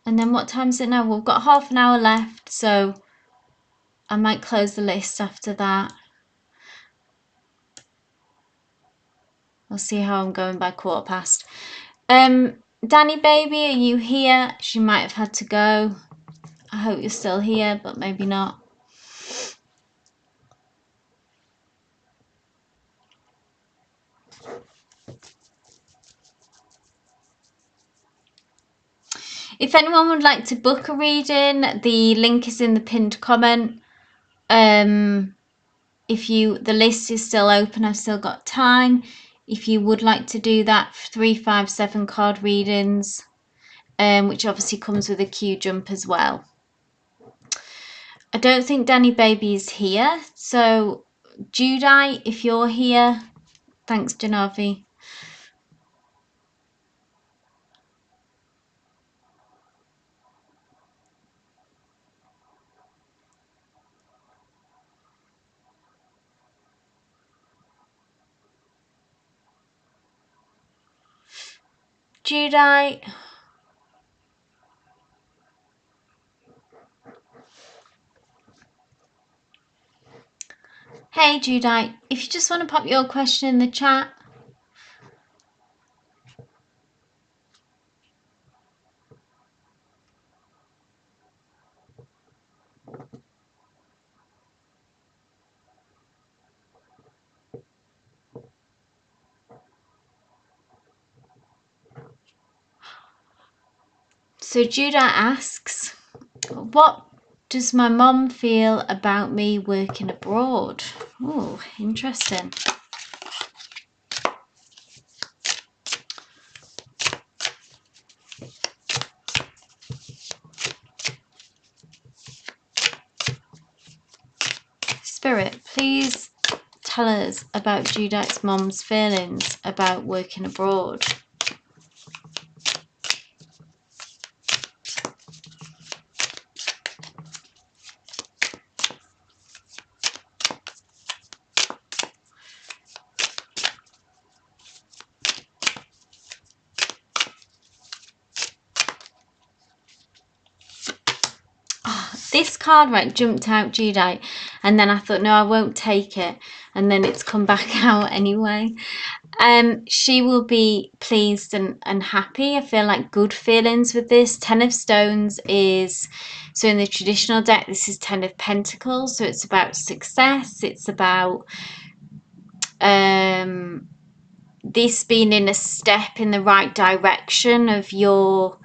And then what time is it now? We've got half an hour left, so I might close the list after that. I'll see how I'm going by 1:15. Danny baby, are you here? She might have had to go. I hope you're still here, but maybe not. If anyone would like to book a reading, the link is in the pinned comment. The list is still open, I've still got time. If you would like to do that, 357 card readings, which obviously comes with a Q jump as well. I don't think Danny baby is here, so Judite, if you're here, thanks Janavi. Judite. Hey Judite, if you just want to pop your question in the chat. So Judite asks, what does my mom feel about me working abroad? Oh, interesting. Spirit, please tell us about Judite's mum's feelings about working abroad. This card, right, jumped out, Judite, and then I thought, no, I won't take it, and then it's come back out anyway. She will be pleased and happy. I feel like good feelings with this. 10 of Stones is, so in the traditional deck, this is 10 of Pentacles, so it's about success. It's about this being in a step in the right direction of your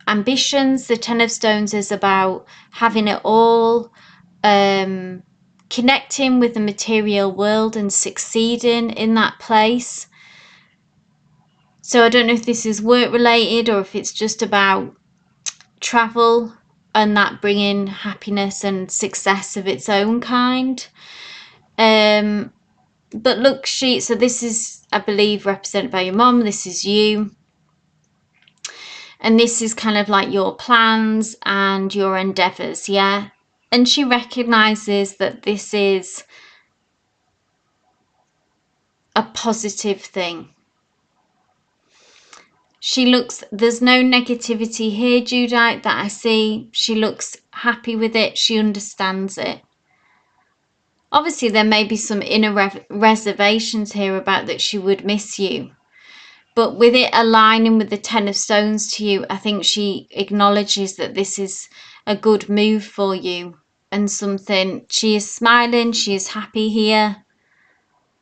ambitions. The 10 of Stones is about having it all, connecting with the material world and succeeding in that place. So I don't know if this is work related or if it's just about travel and that bringing happiness and success of its own kind. But look, so this is, I believe, represented by your mom. This is you. And this is kind of like your plans and your endeavors, yeah? And she recognizes that this is a positive thing. She looks, there's no negativity here, Judite, that I see. She looks happy with it. She understands it. Obviously, there may be some inner reservations here about that she would miss you. But with it aligning with the 10 of Stones to you, I think she acknowledges that this is a good move for you and something. She is smiling, she is happy here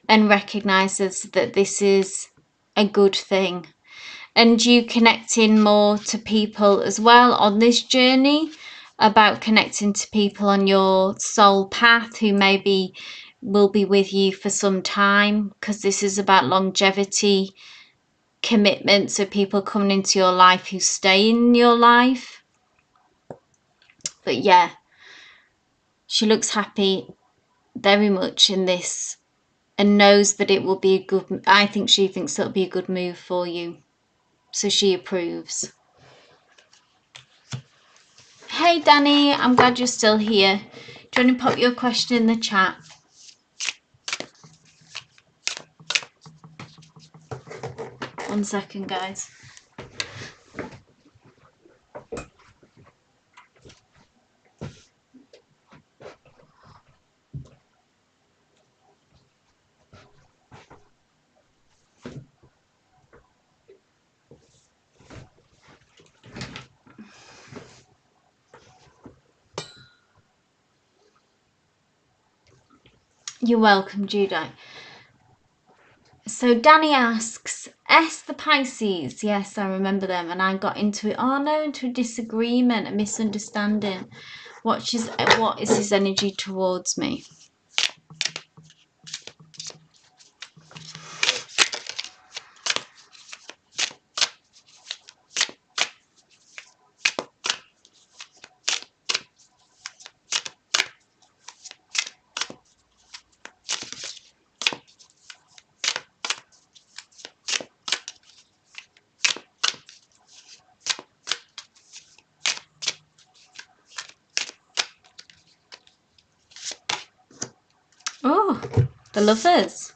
and recognizes that this is a good thing. And you connecting more to people as well on this journey, about connecting to people on your soul path who maybe will be with you for some time, because this is about longevity, commitment, so people coming into your life who stay in your life. But yeah, she looks happy very much in this and knows that it will be a good, I think she thinks it'll be a good move for you. So she approves. Hey Danny, I'm glad you're still here. Do you want to pop your question in the chat? One second, guys. You're welcome, Judite. So Danny asks, the Pisces. Yes, I remember them. And I got into it. Oh no, into a disagreement, a misunderstanding. What is his energy towards me? Oh, the Lovers.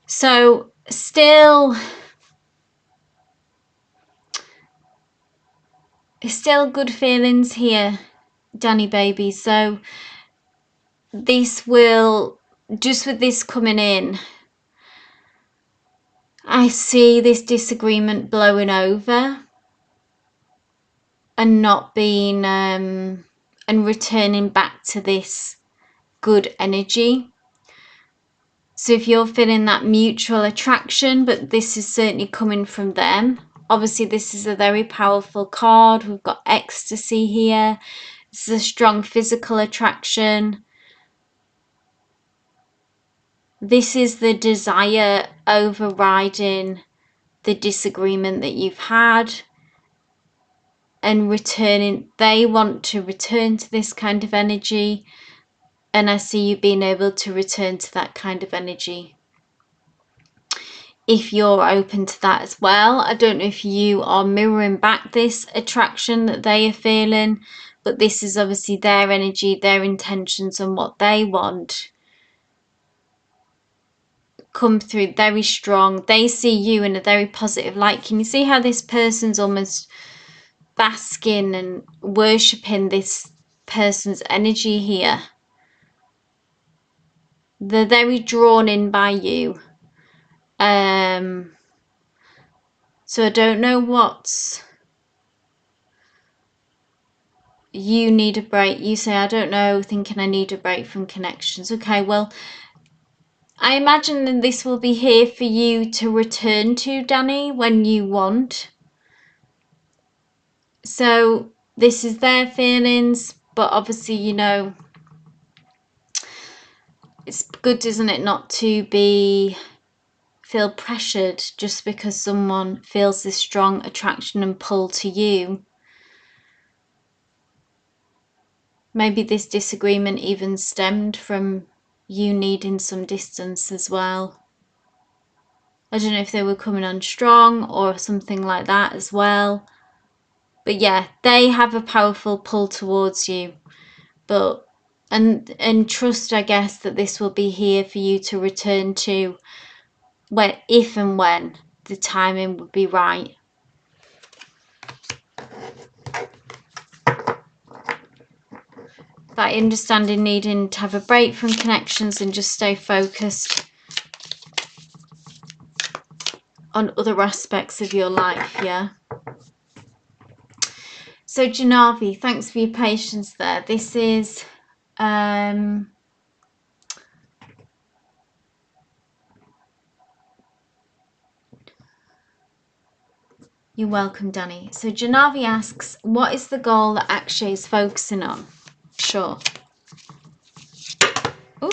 So still good feelings here, Danny baby. So this will, just with this coming in, I see this disagreement blowing over and not being and returning back to this good energy. So if you're feeling that mutual attraction, but this is certainly coming from them. Obviously, this is a very powerful card. We've got ecstasy here. This is a strong physical attraction. This is the desire overriding the disagreement that you've had and returning. They want to return to this kind of energy. And I see you being able to return to that kind of energy, if you're open to that as well. I don't know if you are mirroring back this attraction that they are feeling, but this is obviously their energy, their intentions, and what they want come through very strong. They see you in a very positive light. Can you see how this person's almost basking and worshipping this person's energy here? They're very drawn in by you. So I don't know what's... You need a break. You say, I don't know, thinking I need a break from connections. Okay, well, I imagine that this will be here for you to return to, Danny, when you want. So this is their feelings, but obviously, you know, it's good, isn't it, not to feel pressured just because someone feels this strong attraction and pull to you. Maybe this disagreement even stemmed from you needing some distance as well. I don't know if they were coming on strong or something like that as well. But yeah, they have a powerful pull towards you. But and trust, I guess, that this will be here for you to return to, where if and when the timing would be right. That understanding needing to have a break from connections and just stay focused on other aspects of your life, yeah? So Janavi, thanks for your patience there. This is you're welcome, Danny. So Janavi asks, what is the goal that Akshay is focusing on? Sure. Ooh.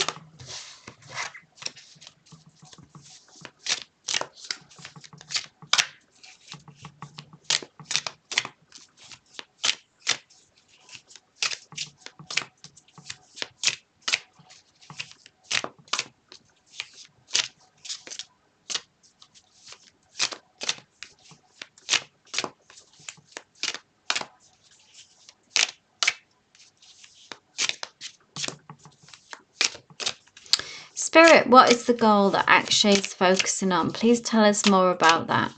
Spirit, what is the goal that Akshay is focusing on? Please tell us more about that.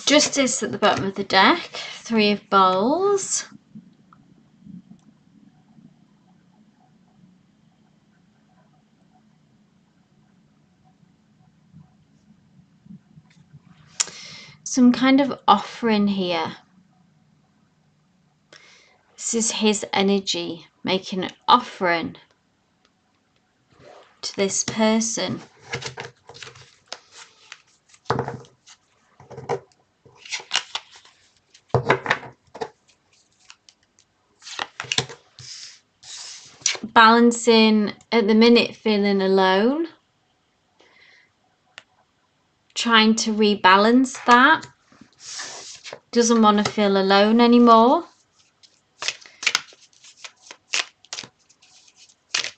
Justice at the bottom of the deck. 3 of Bowls. Some kind of offering here. This is his energy making an offering to this person. Balancing at the minute, feeling alone. Trying to rebalance that. Doesn't want to feel alone anymore.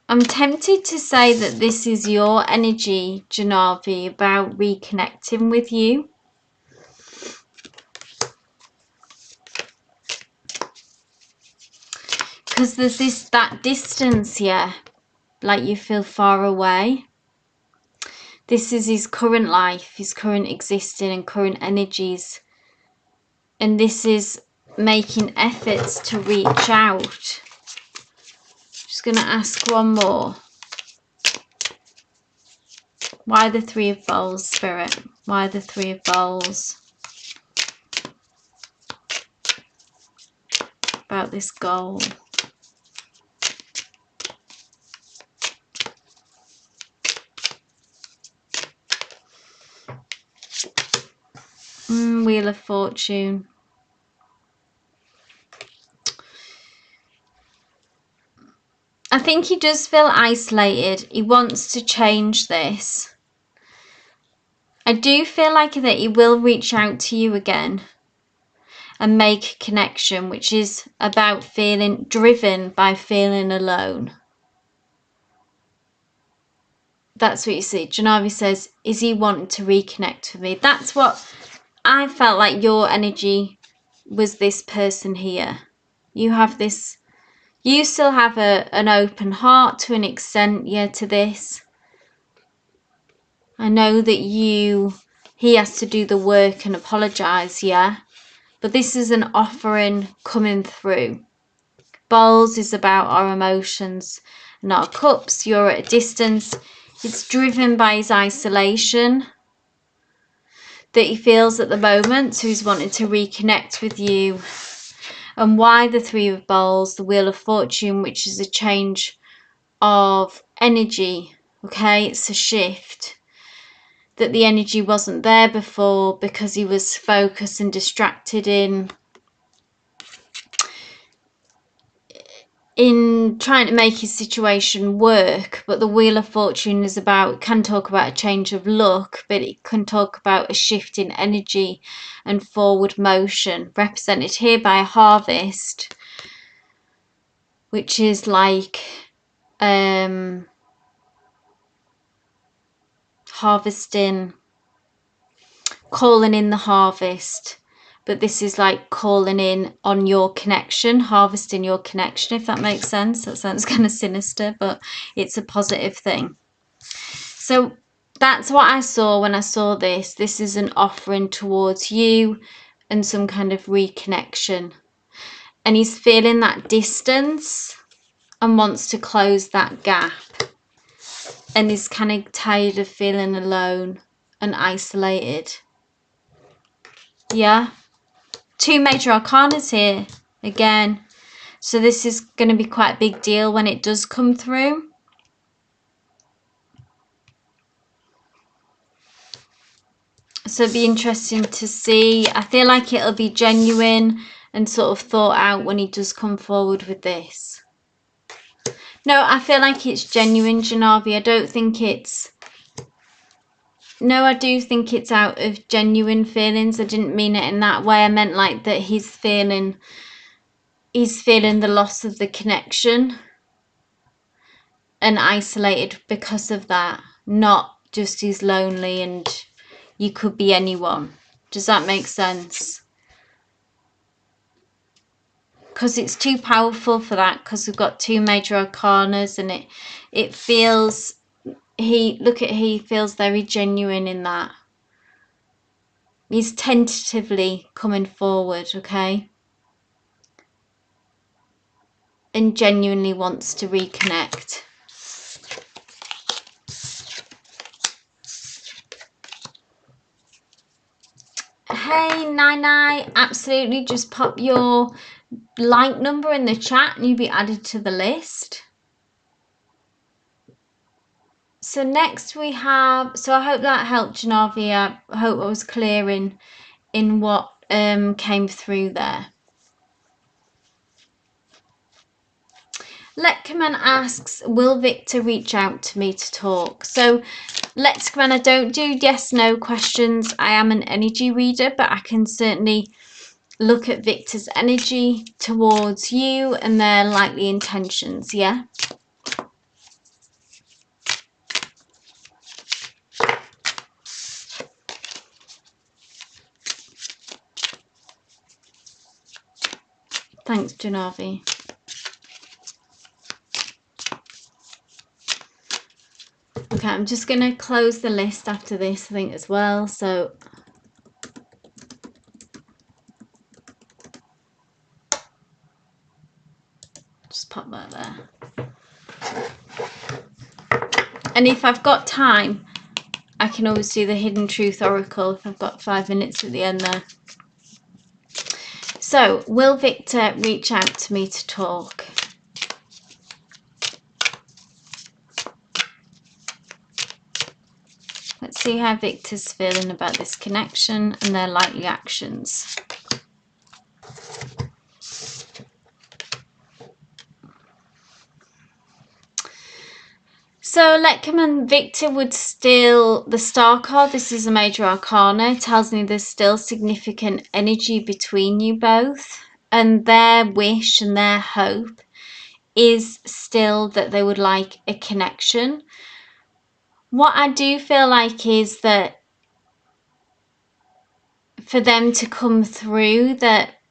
I'm tempted to say that this is your energy, Janavi, about reconnecting with you. Because there's that distance here, like you feel far away. This is his current life, his current existing and current energies. And this is making efforts to reach out. Just going to ask one more. Why the 3 of Bowls, Spirit? Why the 3 of Bowls? About this goal. Wheel of Fortune. think he does feel isolated. He wants to change this. I do feel like that he will reach out to you again and make a connection, which is about feeling driven by feeling alone. That's what you see. Janavi says, is he wanting to reconnect with me? That's what I felt like your energy was, this person here. You have this, you still have an open heart to an extent, yeah, to this. I know that he has to do the work and apologise, yeah. But this is an offering coming through. Bowls is about our emotions, not cups. You're at a distance. It's driven by his isolation that he feels at the moment, so he's wanting to reconnect with you. And why the Three of Bowls, the Wheel of Fortune, which is a change of energy, okay? It's a shift. That the energy wasn't there before because he was focused and distracted in trying to make his situation work. But the Wheel of Fortune is can talk about a change of luck, but it can talk about a shift in energy and forward motion, represented here by a harvest, which is like harvesting, calling in the harvest. But this is like calling in on your connection, harvesting your connection, if that makes sense. That sounds kind of sinister, but it's a positive thing. So that's what I saw when I saw this. This is an offering towards you and some kind of reconnection. And he's feeling that distance and wants to close that gap. And he's kind of tired of feeling alone and isolated. Yeah. Two major arcanas here again. So this is going to be quite a big deal when it does come through. So it'll be interesting to see. I feel like it'll be genuine and sort of thought out when he does come forward with this. No, I feel like it's genuine, Janavi. I don't think it's... No, I do think it's out of genuine feelings. I didn't mean it in that way. I meant like that he's feeling the loss of the connection and isolated because of that. Not just he's lonely and you could be anyone. Does that make sense? Because it's too powerful for that, because we've got two major arcanas and it feels... he feels very genuine in that. He's tentatively coming forward, okay? And genuinely wants to reconnect. Hey, Nai, absolutely. Just pop your like number in the chat and you'll be added to the list. So next we have, so I hope that helped, Janavi. I hope I was clear in what came through there. Letcoman asks, will Victor reach out to me to talk? So Letcoman, I don't do yes no questions. I am an energy reader, but I can certainly look at Victor's energy towards you and their likely intentions, yeah? Thanks, Janavi. Okay, I'm just going to close the list after this, I think, as well. So just pop that there. And if I've got time, I can always do the Hidden Truth Oracle if I've got 5 minutes at the end there. So, will Victor reach out to me to talk? Let's see how Victor's feeling about this connection and their likely actions. So Letcom and Victor would still, the Star card, this is a major arcana, tells me there's still significant energy between you both, and their wish and their hope is still that they would like a connection. What I do feel like is that for them to come through, that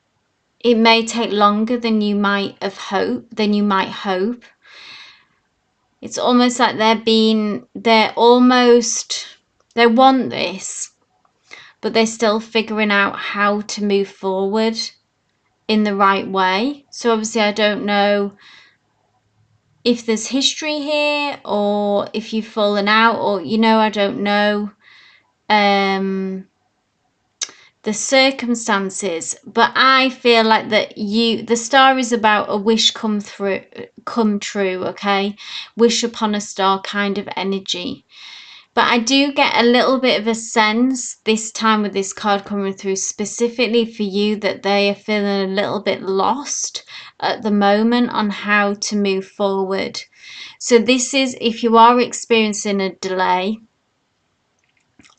it may take longer than you might hope. It's almost like they want this, but they're still figuring out how to move forward in the right way. So obviously I don't know if there's history here or if you've fallen out, or I don't know the circumstances, but I feel like that the star is about a wish come true, okay? Wish upon a star kind of energy. But I do get a little bit of a sense this time with this card coming through specifically for you that they are feeling a little bit lost at the moment on how to move forward. So this is if you are experiencing a delay,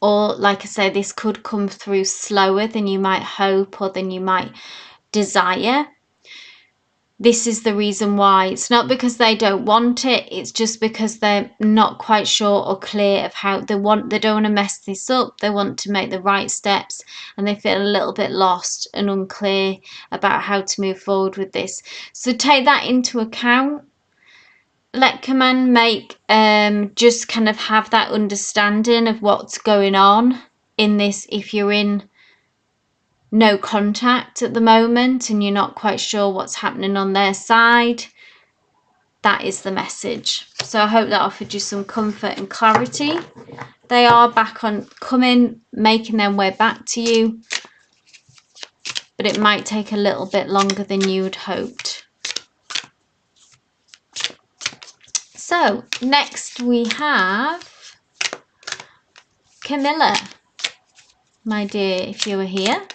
or like I say, this could come through slower than you might hope or than you might desire. This is the reason why. It's not because they don't want it, it's just because they're not quite sure or clear of how they don't want to mess this up. They want to make the right steps, and they feel a little bit lost and unclear about how to move forward with this. So take that into account. Let command make just kind of have that understanding of what's going on in this. If you're in no contact at the moment and you're not quite sure what's happening on their side, that is the message. So I hope that offered you some comfort and clarity. They are back on coming, making their way back to you, but it might take a little bit longer than you had hoped. So next we have Camilla. My dear, if you were here.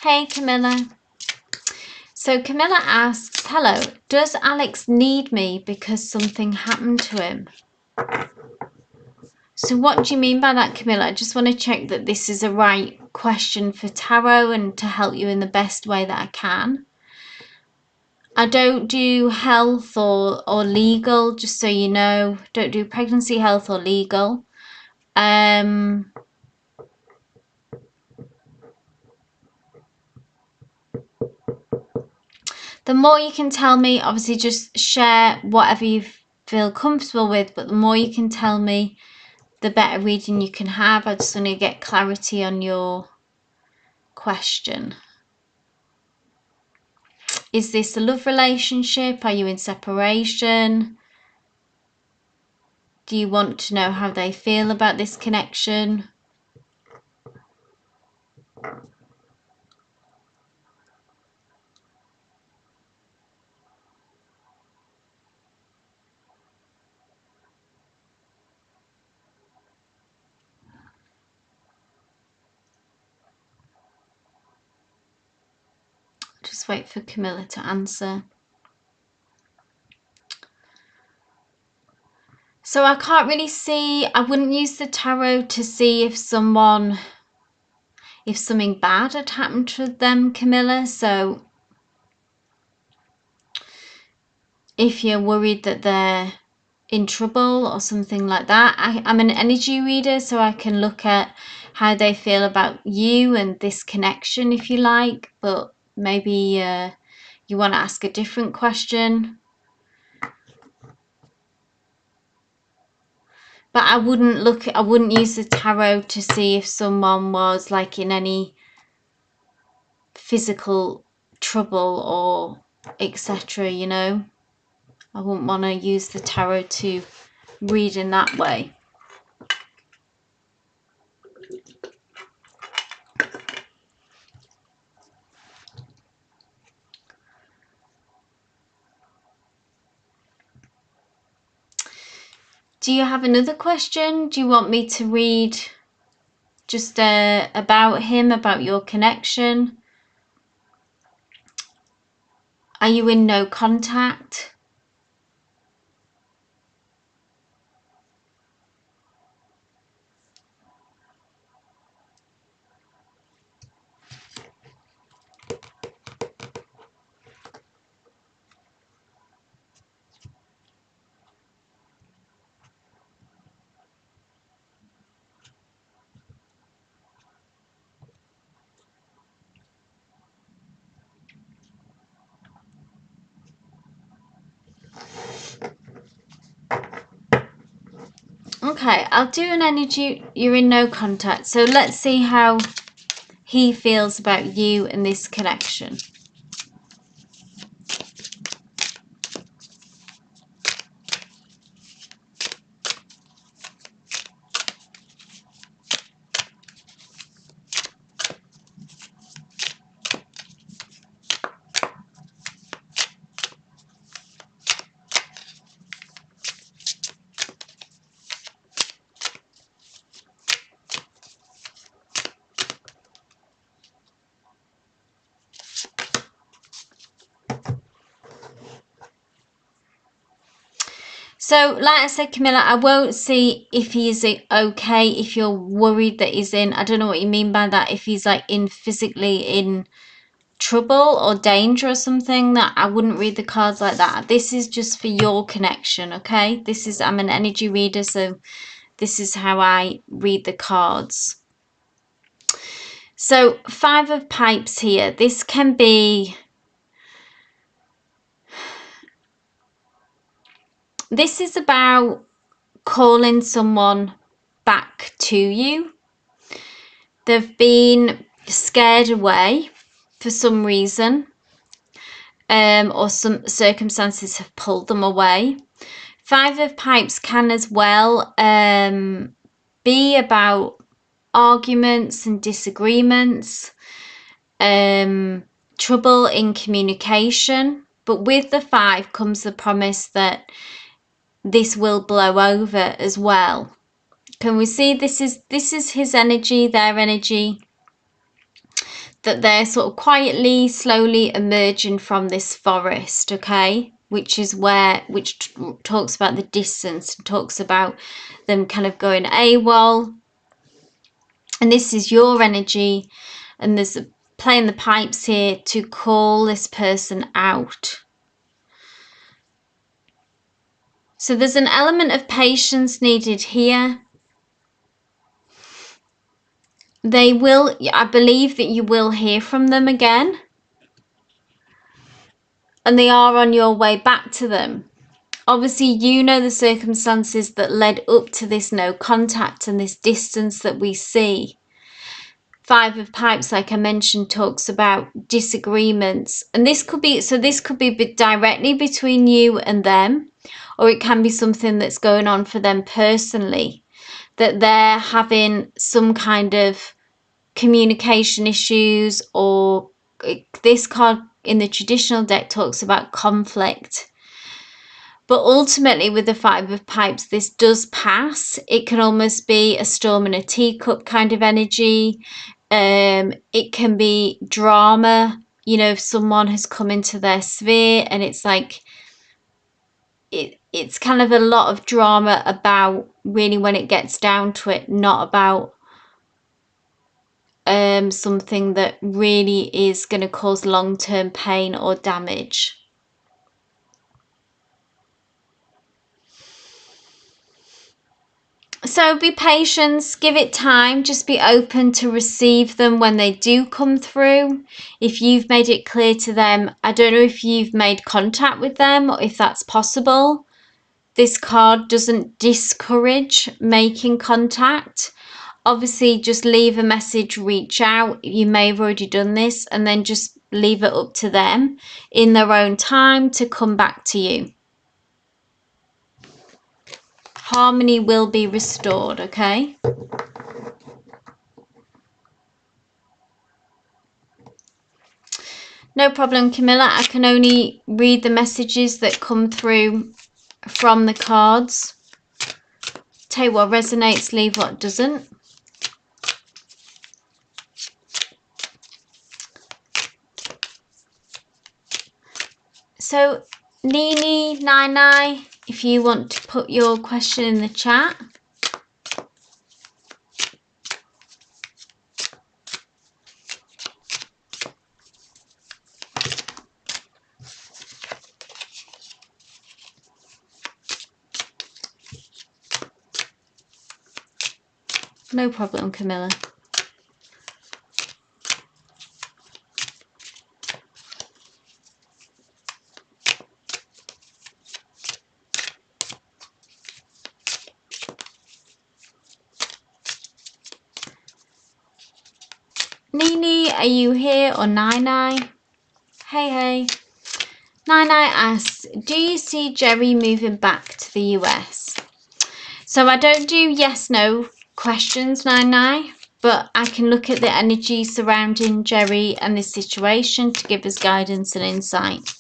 Hey Camilla. So Camilla asks, hello, does Alex need me because something happened to him? So what do you mean by that, Camilla? I just want to check that this is a right question for tarot and to help you in the best way that I can. I don't do health or legal, just so you know. Don't do pregnancy, health or legal. The more you can tell me, obviously just share whatever you feel comfortable with, but the more you can tell me, the better reading you can have. I just want to get clarity on your question. Is this a love relationship? Are you in separation? Do you want to know how they feel about this connection? Just wait for Camilla to answer. So I can't really see, I wouldn't use the tarot to see if something bad had happened to them, Camilla. So if you're worried that they're in trouble or something like that, I'm an energy reader, so I can look at how they feel about you and this connection if you like, but maybe you want to ask a different question. But I wouldn't use the tarot to see if someone was like in any physical trouble or etc., you know. I wouldn't want to use the tarot to read in that way. Do you have another question? Do you want me to read just about him, about your connection? Are you in no contact? Okay, I'll do an energy. You're in no contact. So let's see how he feels about you and this connection. So, like I said, Camilla, I won't see if he's okay, if you're worried that he's in, I don't know what you mean by that, if he's like physically in trouble or danger or something. That I wouldn't read the cards like that. This is just for your connection, okay? I'm an energy reader, so this is how I read the cards. So, 5 of Pipes here. This can be... This is about calling someone back to you. They've been scared away for some reason, or some circumstances have pulled them away. 5 of Pipes can as well be about arguments and disagreements, trouble in communication. But with the 5 comes the promise that this will blow over as well. Can we see this is his energy, their energy, that they're sort of quietly, slowly emerging from this forest, okay? Which talks about the distance, talks about them kind of going AWOL. And this is your energy, and there's playing the pipes here to call this person out. So there's an element of patience needed here. I believe that you will hear from them again. And they are on your way back to them. Obviously, you know the circumstances that led up to this no contact and this distance that we see. 5 of Pipes, like I mentioned, talks about disagreements. And this could be directly between you and them, or it can be something that's going on for them personally, that they're having some kind of communication issues, or this card in the traditional deck talks about conflict. But ultimately, with the 5 of Pipes, this does pass. It can almost be a storm in a teacup kind of energy. It can be drama. You know, if someone has come into their sphere and it's like, it's kind of a lot of drama about, really, when it gets down to it, not about something that really is going to cause long-term pain or damage. So be patient, give it time, just be open to receive them when they do come through. If you've made it clear to them, I don't know if you've made contact with them or if that's possible. This card doesn't discourage making contact. Obviously, just leave a message, reach out. You may have already done this, and then just leave it up to them in their own time to come back to you. Harmony will be restored, okay? No problem, Camilla. I can only read the messages that come through from the cards. Take what resonates, leave what doesn't. So Nini, Nai, if you want to put your question in the chat. No problem, Camilla. Nini, are you here, or Nai? Hey, hey. Nai asks, do you see Jerry moving back to the US? So I don't do yes/no questions, Nai, but I can look at the energy surrounding Jerry and the situation to give us guidance and insight.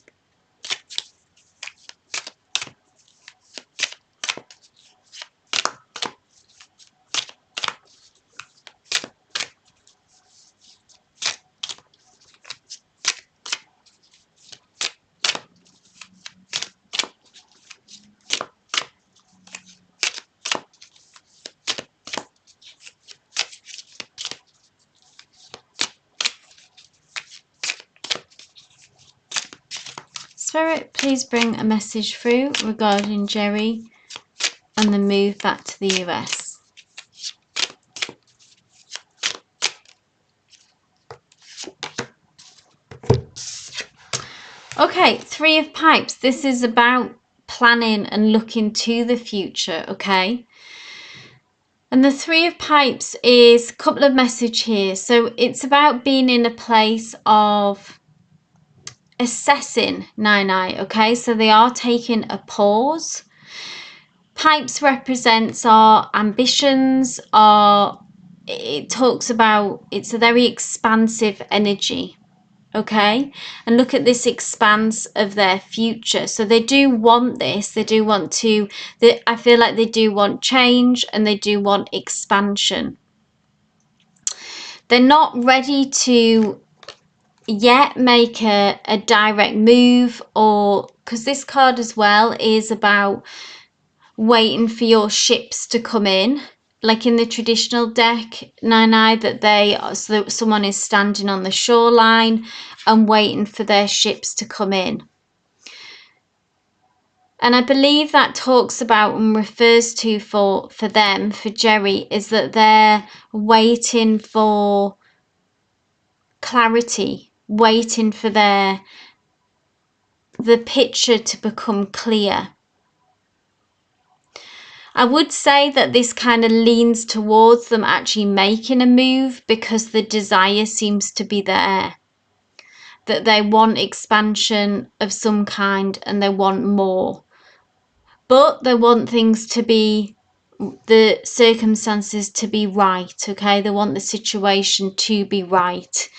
Spirit, please bring a message through regarding Jerry and the move back to the US. Okay, Three of Pipes. This is about planning and looking to the future, okay? And the Three of Pipes is a couple of messages here. So it's about being in a place of assessing, Nai, okay? So they are taking a pause. Pipes represents our ambitions, it talks about, it's a very expansive energy, okay? And look at this expanse of their future. So they do want this, they do want to, I feel like they do want change and they do want expansion. They're not ready to yet make a direct move, or because this card as well is about waiting for your ships to come in, like in the traditional deck, Nai, that so someone is standing on the shoreline and waiting for their ships to come in. And I believe that talks about and refers to for them, for Jerry, is that they're waiting for clarity, waiting for the picture to become clear. I would say that this kind of leans towards them actually making a move, because the desire seems to be there, that they want expansion of some kind and they want more, but they want things to be, the circumstances to be right, okay? They want the situation to be right,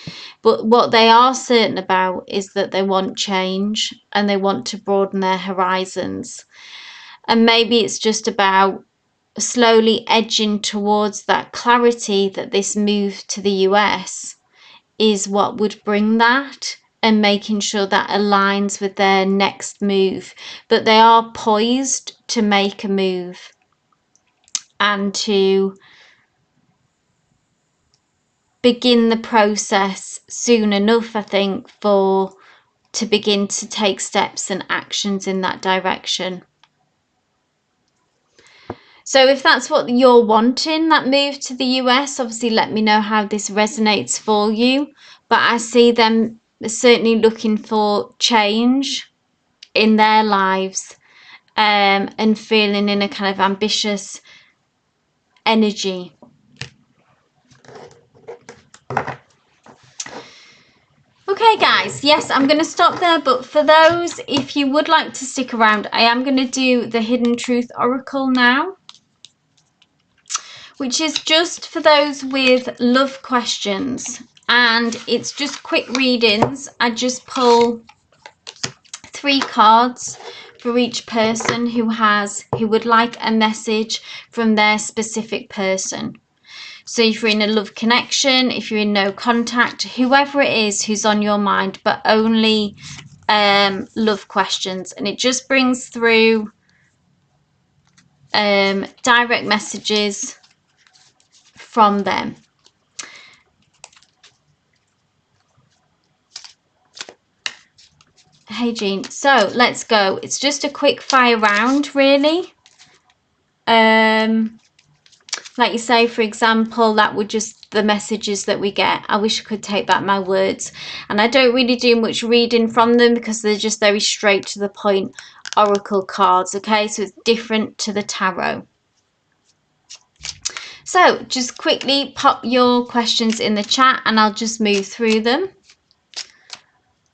but what they are certain about is that they want change and they want to broaden their horizons. And maybe it's just about slowly edging towards that clarity, that this move to the US is what would bring that, and making sure that aligns with their next move. But they are poised to make a move and to begin the process soon enough, I think, to begin to take steps and actions in that direction. So if that's what you're wanting, that move to the US, obviously let me know how this resonates for you. But I see them certainly looking for change in their lives, and feeling in a kind of ambitious energy. Okay guys, yes, I'm going to stop there, but for those, if you would like to stick around, I am going to do the Hidden Truth Oracle now, which is just for those with love questions, and it's just quick readings. I just pull 3 cards for each person who would like a message from their specific person. So if you're in a love connection, if you're in no contact, whoever it is who's on your mind, but only love questions, and it just brings through direct messages from them. Hey Jean, so let's go. It's just a quick fire round, really. Like you say, for example, that would just the messages that we get. I wish I could take back my words. And I don't really do much reading from them because they're just very straight to the point oracle cards, okay? So it's different to the tarot. So just quickly pop your questions in the chat and I'll just move through them.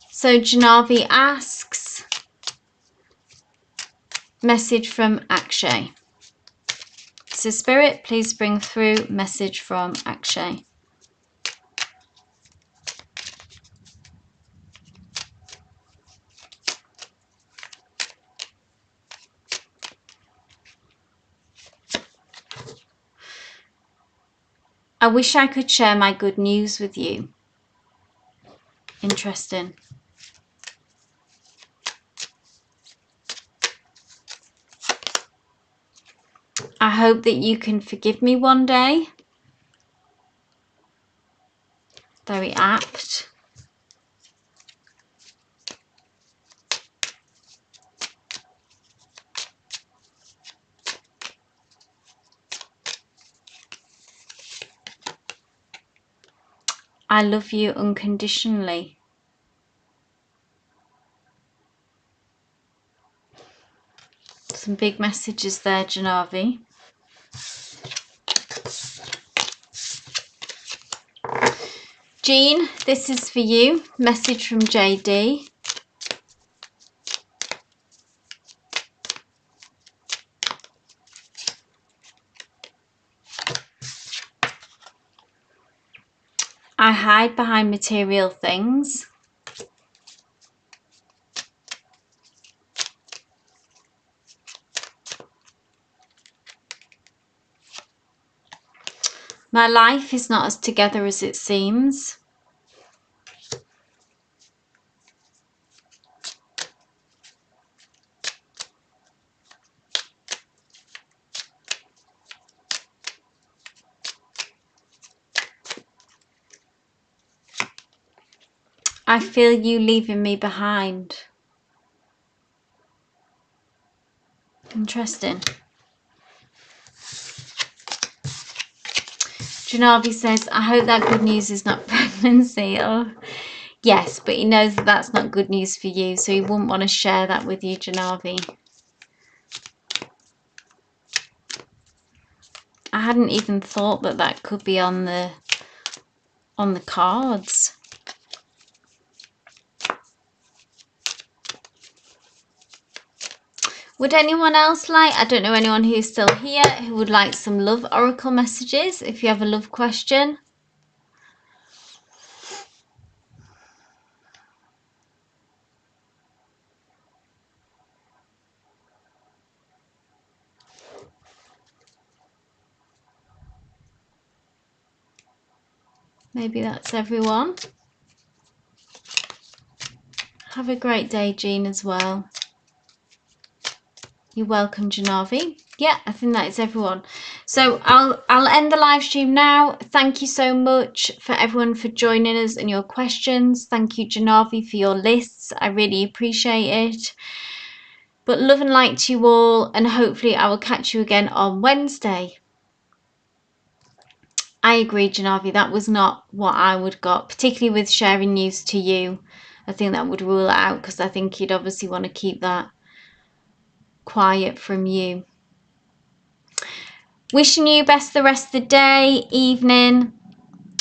So Janavi asks, message from Akshay. So Spirit, please bring through message from Akshay. I wish I could share my good news with you. Interesting. I hope that you can forgive me one day. Very apt. I love you unconditionally. Some big messages there, Janavi. Jean, this is for you. Message from JD. I hide behind material things. My life is not as together as it seems. I feel you leaving me behind. Interesting. Janavi says, I hope that good news is not pregnancy. Oh, yes, but he knows that that's not good news for you, so he wouldn't want to share that with you, Janavi. I hadn't even thought that that could be on the cards. Would anyone else like, I don't know anyone who's still here, who would like some love oracle messages, if you have a love question? Maybe that's everyone. Have a great day, Jean, as well. You're welcome, Janavi. Yeah, I think that is everyone. So I'll end the live stream now. Thank you so much for everyone for joining us and your questions. Thank you, Janavi, for your lists. I really appreciate it. But love and light to you all, and hopefully I will catch you again on Wednesday. I agree, Janavi. That was not what I would got, particularly with sharing news to you. I think that would rule it out because I think you'd obviously want to keep that quiet from you. Wishing you best the rest of the day, evening.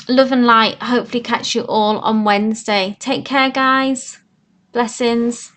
Love and light. Hopefully catch you all on Wednesday. Take care, guys. Blessings.